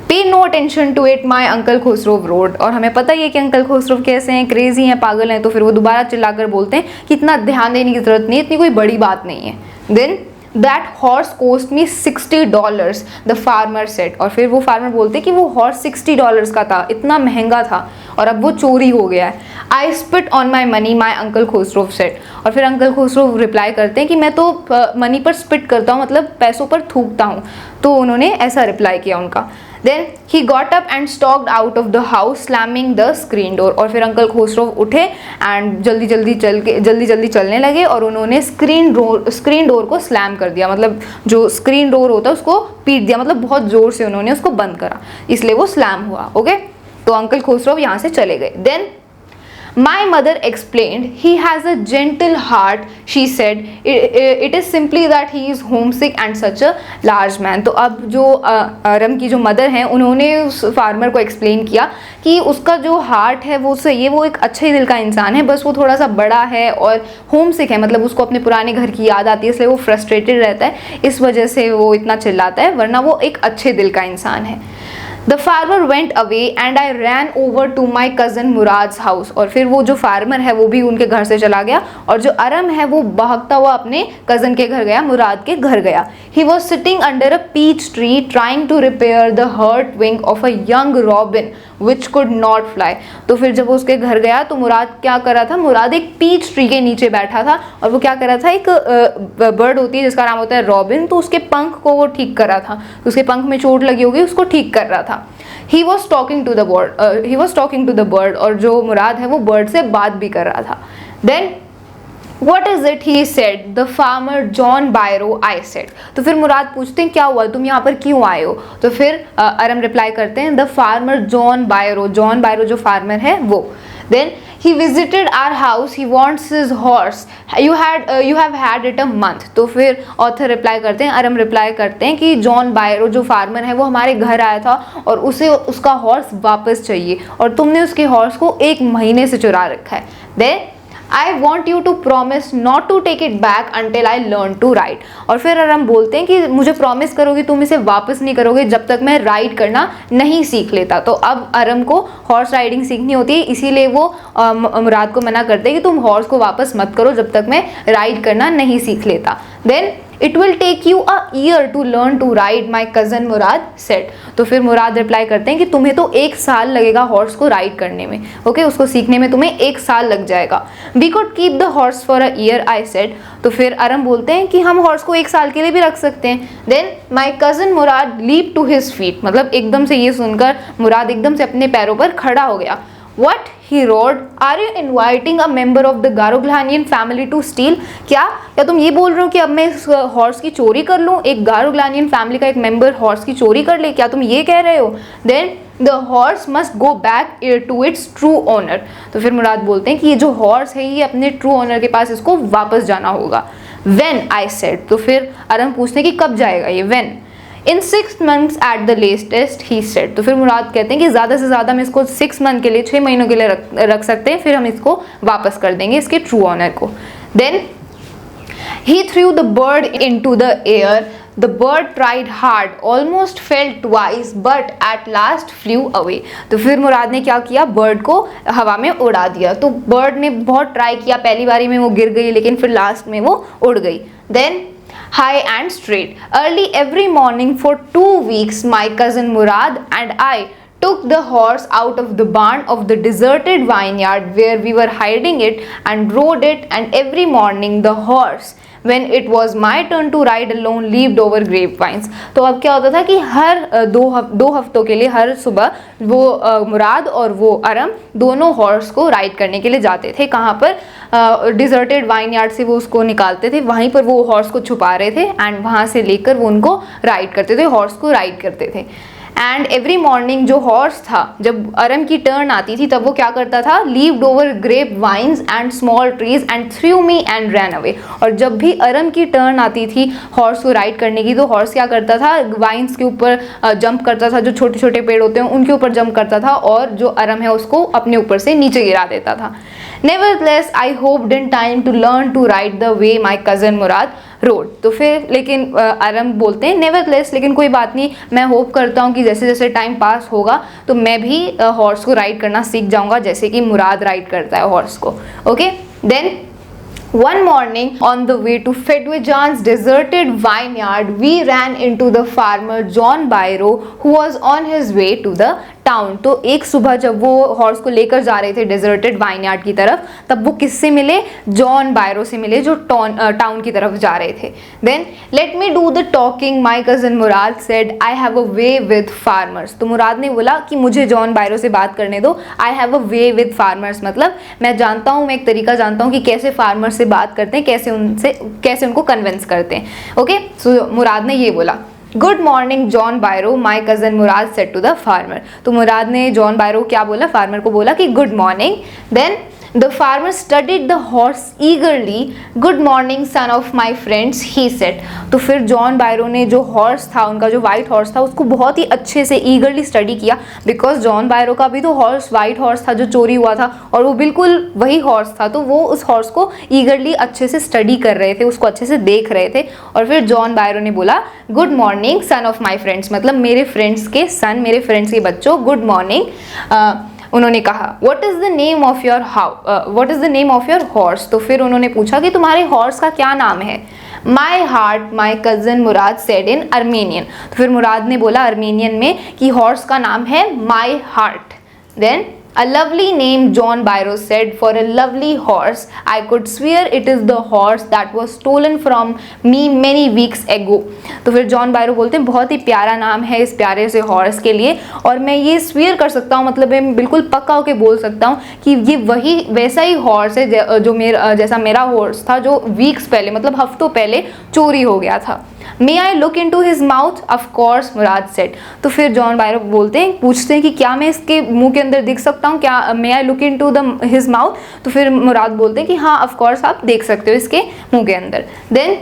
Speaker 1: Pay no attention to it, my uncle Khosrow roared. और हमें पता ही है कि अंकल खुसरो कैसे हैं, क्रेजी हैं, पागल हैं, तो फिर वो दोबारा चिल्लाकर बोलते हैं कि इतना ध्यान देने की जरूरत नहीं, इतनी कोई बड़ी बात नहीं है। Then that horse cost me $60, the farmer said. और फिर वो फार्मर बोलते कि वो हॉर्स $60 का था, इतना महंगा था और अब वो चोरी हो गया है। आई spit on my money, my uncle Khusro set. और फिर अंकल खुसरो रिप्लाई करते हैं कि मैं तो मनी पर स्पिट करता हूँ, मतलब पैसों पर थूकता हूँ। तो उन्होंने ऐसा रिप्लाई किया उनका। Then he got up and stalked out of the house slamming the screen door. और फिर अंकल खुसरो उठे एंड जल्दी जल्दी चलने लगे और उन्होंने स्क्रीन डोर को स्लैम कर दिया, मतलब जो स्क्रीन डोर होता है उसको पीट दिया, मतलब बहुत जोर से उन्होंने उसको बंद करा, इसलिए वो स्लैम हुआ। ओके, तो अंकल खुसरो यहाँ से चले गए। Then My mother explained, he has a gentle heart, she said. It is simply that he is homesick and such a large man. तो अब जो अरम की जो मदर हैं उन्होंने उस फार्मर को एक्सप्लेन किया कि उसका जो हार्ट है वो सही है, वो एक अच्छे दिल का इंसान है, बस वो थोड़ा सा बड़ा है और होमसिक है, मतलब उसको अपने पुराने घर की याद आती है, इसलिए वो फ्रस्ट्रेटेड रहता है, इस वजह से वो इतना चिल्लाता है, वरना वो एक अच्छे दिल का इंसान है। The farmer went away and I ran over to my cousin Murad's house. और फिर वो जो फार्मर है वो भी उनके घर से चला गया और जो अरम है वो भागता हुआ अपने कज़न के घर गया, मुराद के घर गया। He was sitting under a peach tree trying to repair the hurt wing of a young robin which could not fly. तो फिर जब वो उसके घर गया तो मुराद क्या कर रहा था, मुराद एक पीच ट्री के नीचे बैठा था और वो क्या कर रहा था, एक बर्ड होती है जिसका नाम होता है रॉबिन, तो उसके पंख को वो ठीक कर रहा था, तो उसके पंख में चोट लगी होगी, उसको ठीक कर रहा था। He was talking to the bird और जो मुराद है वो बर्ड से बात भी कर रहा था। Then What is it? He said. The farmer John Byro, I said. तो फिर मुराद पूछते हैं क्या हुआ, तुम यहाँ पर क्यों आए हो। तो फिर अरम रिप्लाई करते हैं द फार्मर जॉन बायरो जो फार्मर है वो। Then he visited our house. He wants his horse. You have had it a month. तो फिर ऑथर रिप्लाई करते हैं, अरम रिप्लाई करते हैं कि जॉन बायरो जो फार्मर है वो हमारे घर आया था और उसे उसका हॉर्स वापस चाहिए और तुमने उसके हॉर्स को 1 महीने से चुरा रखा है। Then I want you to promise not to take it back until I learn to ride. और फिर अरम बोलते हैं कि मुझे प्रॉमिस करोगे तुम इसे वापस नहीं करोगे जब तक मैं राइड करना नहीं सीख लेता। तो अब अरम को हॉर्स राइडिंग सीखनी होती है, इसीलिए वो मुराद को मना करते हैं कि तुम हॉर्स को वापस मत करो जब तक मैं राइड करना नहीं सीख लेता। Then It will take you a year to learn to ride, my cousin Murad said. तो फिर मुराद रिप्लाई करते हैं कि तुम्हें तो 1 साल लगेगा हॉर्स को राइड करने में, ओके, उसको सीखने में तुम्हें 1 साल लग जाएगा। We could keep the horse for a year, I said. तो फिर अरम बोलते हैं कि हम हॉर्स को 1 साल के लिए भी रख सकते हैं। Then my cousin Murad leaped to his feet. मतलब एकदम से ये सुनकर मुराद एकदम से अपने पैरों पर खड़ा हो गया। What? he roared. Are you inviting a member of the Garoglanian family to steal? क्या तुम ये बोल रहे हो कि अब मैं इस हॉर्स की चोरी कर लूँ? एक गारोग्लानियन फैमिली का एक मेंबर हॉर्स की चोरी कर ले, क्या तुम ये कह रहे हो? Then the horse must go back to its true owner. तो फिर मुराद बोलते हैं कि ये जो हॉर्स है ये अपने ट्रू ओनर के पास इसको वापस जाना होगा. When I said, तो फिर अरम पूछते हैं कि कब जाएगा ये? When? In 6 months at the latest, he said. तो फिर मुराद कहते हैं कि ज़्यादा से ज़्यादा हम इसको 6 मंथ के लिए, 6 महीनों के लिए रख सकते हैं, फिर हम इसको वापस कर देंगे इसके ट्रू ऑनर को. Then he threw the bird into the air. The bird tried hard, almost fell twice, but at last flew away. तो फिर मुराद ने क्या किया? बर्ड को हवा में उड़ा दिया. तो बर्ड ने बहुत ट्राई किया, पहली बारी में वो गिर गई, लेकिन फिर लास्ट में वो उड़ गई. Then high and straight. Early every morning for 2 weeks, my cousin Murad and I took the horse out of the barn of the deserted vineyard where we were hiding it and rode it, and every morning the horse, when it was my turn to ride alone, leaped over grapevines. तो अब क्या होता था कि हर दो हफ्तों के लिए हर सुबह वो मुराद और वो अरम दोनों हॉर्स को राइड करने के लिए जाते थे. कहाँ पर? डिजर्टेड वाइनयार्ड से वो उसको निकालते थे, वहीं पर वो हॉर्स को छुपा रहे थे एंड वहाँ से लेकर वो उनको राइड करते थे, हॉर्स को राइड करते थे. एंड एवरी मॉर्निंग जो हॉर्स था, जब अरम की टर्न आती थी तब वो क्या करता था? Leaped over grape vines and small trees and threw me and ran away. और जब भी अरम की टर्न आती थी हॉर्स को राइड करने की, तो हॉर्स क्या करता था? वाइन्स के ऊपर जंप करता था, जो छोटे छोटे पेड़ होते हैं उनके ऊपर जंप करता था, और जो अरम है उसको अपने ऊपर से नीचे गिरा देता था. Nevertheless, I hoped in time to learn to ride the way my cousin Murad rode. तो फिर लेकिन अरम बोलते हैं nevertheless, लेकिन कोई बात नहीं, मैं होप करता हूँ कि जैसे जैसे टाइम पास होगा तो मैं भी हॉर्स को राइड करना सीख जाऊँगा, जैसे कि मुराद राइड करता है हॉर्स को. Okay. Then one morning on the way to Fedwijan's deserted vineyard, we ran into the farmer John Byro, who was on his way to the town. तो एक सुबह जब वो हॉर्स को लेकर जा रहे थे डेजर्टेड वाइनयार्ड की तरफ, तब वो किससे मिले? जॉन बायरो से मिले, जो टाउन की तरफ जा रहे थे. Then let me do the talking, my cousin Murad said, I have a way with farmers. तो मुराद ने बोला कि मुझे जॉन बायरो से बात करने दो. आई have a way with farmers मतलब मैं जानता हूँ, मैं एक तरीका जानता हूँ कि कैसे फार्मर्स से बात करते हैं, कैसे उनको कन्विंस करते हैं. ओके. सो मुराद ने ये बोला. Good morning John Byro, my cousin Murad said to the farmer. तो मुराद ने जॉन बायरो क्या बोला? फार्मर को बोला कि good morning. Then the farmer studied the horse eagerly. Good morning son of my friends, he said. तो फिर John बायरो ने जो हॉर्स था, उनका जो वाइट हॉर्स था, उसको बहुत ही अच्छे से ईगरली स्टडी किया, बिकॉज जॉन बायरो का भी तो हॉर्स वाइट हॉर्स था जो चोरी हुआ था, और वो बिल्कुल वही हॉर्स था. तो वो उस हॉर्स को ईगरली अच्छे से स्टडी कर रहे थे, उसको अच्छे से देख रहे थे. और फिर जॉन बायरो ने बोला good morning son of my friends, मतलब मेरे फ्रेंड्स के सन, मेरे फ्रेंड्स के बच्चों, गुड मॉर्निंग. उन्होंने कहा what is the name of your horse. तो फिर उन्होंने पूछा कि तुम्हारे हॉर्स का क्या नाम है? My heart, my cousin Murad said in Armenian. तो फिर मुराद ने बोला अर्मेनियन में कि हॉर्स का नाम है my heart. Then a lovely name, John Byro said, for a lovely horse. I could swear it is the horse that was stolen from me many weeks ago. तो फिर जॉन बायरो बोलते हैं बहुत ही प्यारा नाम है इस प्यारे से हॉर्स के लिए, और मैं ये स्वीयर कर सकता हूँ, मतलब मैं बिल्कुल पक्का होकर बोल सकता हूँ कि ये वही वैसा ही हॉर्स है जो जैसा मेरा हॉर्स था, जो वीक्स पहले, मतलब हफ्तों पहले चोरी हो गया था. May I look into his mouth, of course Murad said. तो फिर जॉन बायरो बोलते हैं, पूछते हैं कि क्या मैं इसके मुंह के अंदर दिख सकता हूँ, क्या may I look into his mouth. तो फिर मुराद बोलते हैं कि हाँ ऑफकोर्स आप देख सकते हो इसके मुंह के अंदर. Then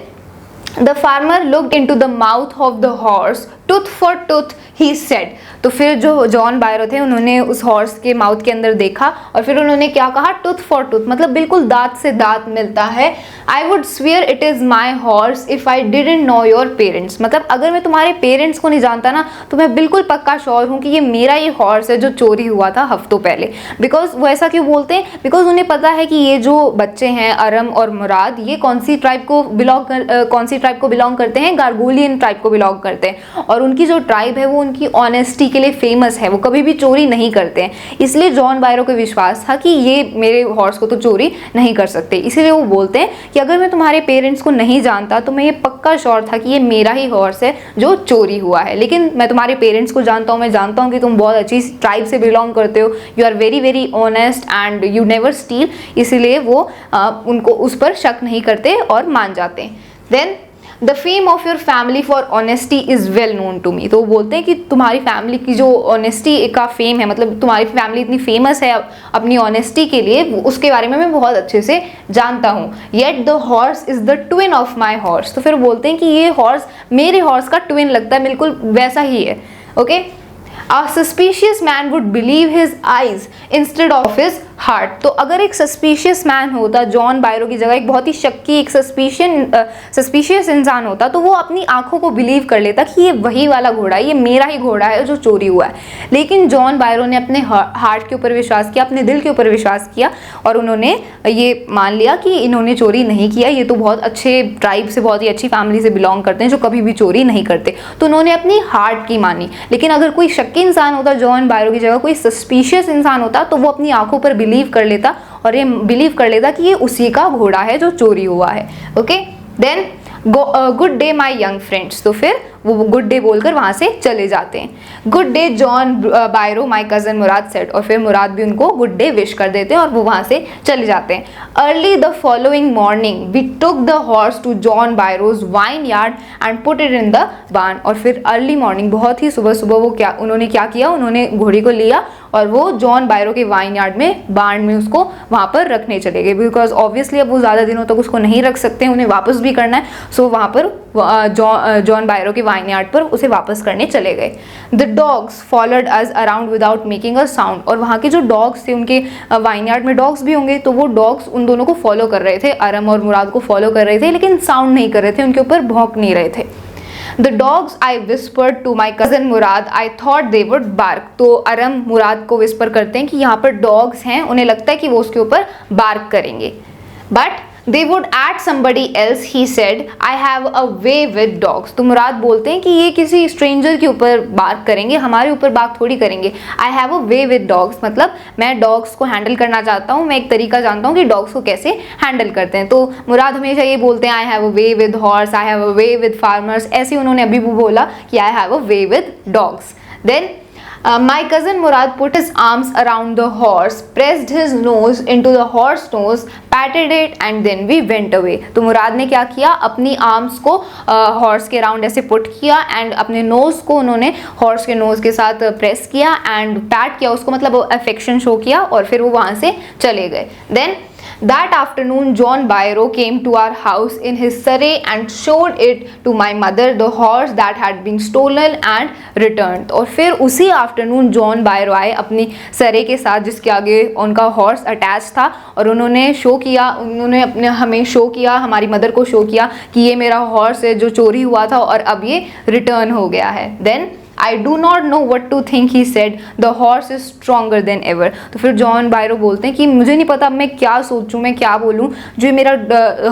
Speaker 1: the farmer looked into the mouth of the horse, tooth for tooth, he said. तो फिर जो जॉन बायरो थे उन्होंने उस हॉर्स के माउथ के अंदर देखा, और फिर उन्होंने क्या कहा? टूथ फॉर टूथ मतलब बिल्कुल दांत से दांत मिलता है. I would swear it is my horse if I didn't know your parents, मतलब अगर मैं तुम्हारे पेरेंट्स को नहीं जानता ना, तो मैं बिल्कुल पक्का श्योर हूँ कि ये मेरा ये हॉर्स है जो चोरी हुआ था हफ्तों पहले. बिकॉज वो ऐसा क्यों बोलते हैं? बिकॉज उन्हें पता है कि ये जो बच्चे हैं अरम और मुराद, ये कौन सी ट्राइब को बिलोंग करते हैं? गार्गोलियन ट्राइब को बिलोंग करते हैं, और और उनकी जो ट्राइब है वो उनकी ऑनेस्टी के लिए फेमस है, वो कभी भी चोरी नहीं करते हैं। इसलिए जॉन बायरो को विश्वास था कि ये मेरे हॉर्स को तो चोरी नहीं कर सकते। इसीलिए वो बोलते हैं कि अगर मैं तुम्हारे पेरेंट्स को नहीं जानता तो मैं ये पक्का श्योर था कि ये मेरा ही हॉर्स है जो चोरी हुआ है, लेकिन मैं तुम्हारे पेरेंट्स को जानता हूँ, मैं जानता हूँ कि तुम बहुत अच्छी ट्राइब से बिलोंग करते हो, you are very very honest and you never steal. इसीलिए वो उनको उस पर शक नहीं करते और मान जाते हैं। Then the fame of your family for honesty is well known to me. तो वो बोलते हैं कि तुम्हारी फैमिली की जो ऑनेस्टी का फेम है, मतलब तुम्हारी फैमिली इतनी फेमस है अपनी ऑनेस्टी के लिए, उसके बारे में मैं बहुत अच्छे से जानता हूँ। Yet the horse is the twin of my horse. तो फिर बोलते हैं कि ये हॉर्स मेरे हॉर्स का ट्विन लगता है, बिल्कुल वैसा ही है। Okay, A suspicious man would believe his eyes instead of his heart. तो अगर एक सस्पिशियस मैन होता जॉन बायरो की जगह, एक बहुत ही शक्की, एक सस्पिशियस इंसान होता, तो वो अपनी आंखों को बिलीव कर लेता कि ये वही वाला घोड़ा है, ये मेरा ही घोड़ा है जो चोरी हुआ है। लेकिन जॉन बायरो ने अपने हार्ट के ऊपर विश्वास किया, अपने दिल के ऊपर विश्वास किया और उन्होंने ये मान लिया कि इन्होंने चोरी नहीं किया, ये तो बहुत अच्छे ट्राइब से, बहुत ही अच्छी फैमिली से बिलोंग करते हैं जो कभी भी चोरी नहीं करते। तो उन्होंने अपनी हार्ट की मानी। लेकिन अगर कोई शक्की इंसान होता जॉन बायरो की जगह, कोई सस्पिशियस इंसान होता, तो वो अपनी आंखों पर बिलीव कर लेता और ये बिलीव कर लेता कि ये उसी का घोड़ा है जो चोरी हुआ है। Okay, then good day my young friends. तो फिर वो गुड डे बोलकर वहाँ से चले जाते हैं। गुड डे जॉन बायरो माई कज़न मुराद सेट। और फिर मुराद भी उनको गुड डे विश कर देते हैं और वो वहाँ से चले जाते हैं। Early the following morning we took the horse to John Byro's vineyard and put it in the barn. और फिर अर्ली मॉर्निंग, बहुत ही सुबह सुबह वो उन्होंने क्या किया, उन्होंने घोड़ी को लिया और वो जॉन बायरो के वाइन यार्ड में, बार्न में उसको वहाँ पर रखने चले गए। बिकॉज ऑब्वियसली अब वो ज़्यादा दिनों तक उसको नहीं रख सकते, उन्हें वापस भी करना है। सो वहाँ पर जॉन बायरो के वाइन यार्ड पर उसे वापस करने चले गए। The dogs followed us around without making a sound. और वहाँ के जो डॉग्स थे, उनके वाइन यार्ड में डॉग्स भी होंगे, तो वो डॉग्स उन दोनों को फॉलो कर रहे थे, अरम और मुराद को फॉलो कर रहे थे, लेकिन साउंड नहीं कर रहे थे, उनके ऊपर भौंक नहीं रहे थे। The dogs I whispered to my cousin Murad, I thought they would bark। तो अरम मुराद को विस्पर करते हैं कि यहाँ पर डॉग्स हैं, उन्हें लगता है कि वो उसके ऊपर बार्क करेंगे। But they would at somebody else, he said, I have a way with dogs। तो मुराद बोलते हैं कि ये किसी स्ट्रेंजर के ऊपर बार्क करेंगे, हमारे ऊपर बार्क थोड़ी करेंगे। I have a way with dogs मतलब मैं डॉग्स को हैंडल करना चाहता हूँ, मैं एक तरीका जानता हूँ कि डॉग्स को कैसे हैंडल करते हैं। तो मुराद हमेशा ये बोलते हैं I have a way with horse, I have a way with farmers। ऐसे उन्होंने अभी भी बोला कि I have a way with dogs। Then my cousin Murad put his arms around the horse, pressed his nose into the horse nose, patted it and then we went away। तो Murad ने क्या किया, अपनी arms को horse के around ऐसे put किया and अपने नोज को उन्होंने हॉर्स के नोज के साथ प्रेस किया एंड पैट किया उसको, मतलब अफेक्शन शो किया और फिर वो वहाँ से चले गए। Then that afternoon John Bairo came to our house in his surrey and showed it to my mother, the horse that had been stolen and returned। और फिर उसी आफ्टरनून जॉन बायरो आए अपनी सरे के साथ जिसके आगे उनका हॉर्स अटैच था और उन्होंने शो किया, उन्होंने अपने हमें शो किया, हमारी मदर को शो किया कि ये मेरा हॉर्स है जो चोरी हुआ था और अब ये रिटर्न हो गया है। Then I do not know what to think, he said, the horse is stronger than ever। तो फिर जॉन बायरो बोलते हैं कि मुझे नहीं पता मैं क्या सोचूं, मैं क्या बोलूं, जो मेरा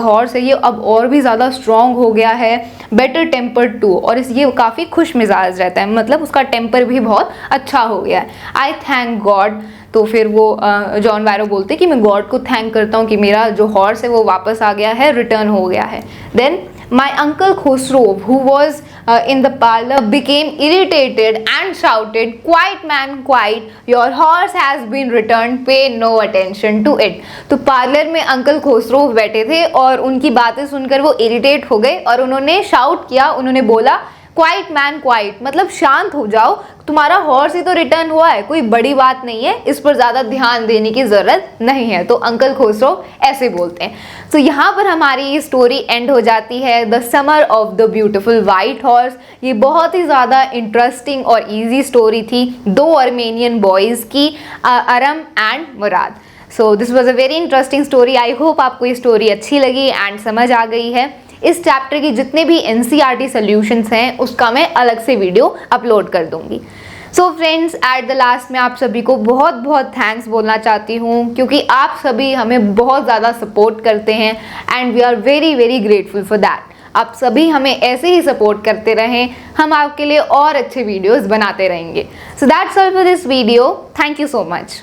Speaker 1: हॉर्स है ये अब और भी ज़्यादा स्ट्रॉन्ग हो गया है, बेटर टेम्पर्ड टू, और ये काफ़ी खुश मिजाज रहता है, मतलब उसका टेम्पर भी बहुत अच्छा हो गया है। आई थैंक गॉड। तो फिर वो जॉन बायरो बोलते हैं कि मैं गॉड को थैंक करता हूँ कि मेरा जो हॉर्स है वो वापस आ गया है, रिटर्न हो गया है। Then my uncle Khosrow, who was in the parlor, became irritated and shouted, quiet man, quiet, your horse has been returned, pay no attention to it। तो पार्लर में अंकल खोसरो बैठे थे और उनकी बातें सुनकर वो इरिटेट हो गए और उन्होंने शाउट किया, उन्होंने बोला क्वाइट मैन क्वाइट, मतलब शांत हो जाओ, तुम्हारा हॉर्स ही तो रिटर्न हुआ है, कोई बड़ी बात नहीं है, इस पर ज़्यादा ध्यान देने की ज़रूरत नहीं है। तो अंकल खोसरो ऐसे बोलते हैं। तो यहाँ पर हमारी स्टोरी एंड हो जाती है, the summer of the beautiful white horse. ये बहुत ही ज़्यादा इंटरेस्टिंग और ईजी स्टोरी थी दो अर्मेनियन बॉयज़ की, Aram and Murad. So this was a very interesting story. I hope आपको ये स्टोरी अच्छी लगी एंड समझ आ गई है। इस चैप्टर की जितने भी NCERT सॉल्यूशंस हैं उसका मैं अलग से वीडियो अपलोड कर दूंगी। So friends, at the last मैं आप सभी को बहुत बहुत थैंक्स बोलना चाहती हूँ क्योंकि आप सभी हमें बहुत ज़्यादा सपोर्ट करते हैं and we are very very grateful for that. आप सभी हमें ऐसे ही सपोर्ट करते रहें, हम आपके लिए और अच्छे वीडियोस बनाते रहेंगे। So that's all for this video, thank you so much.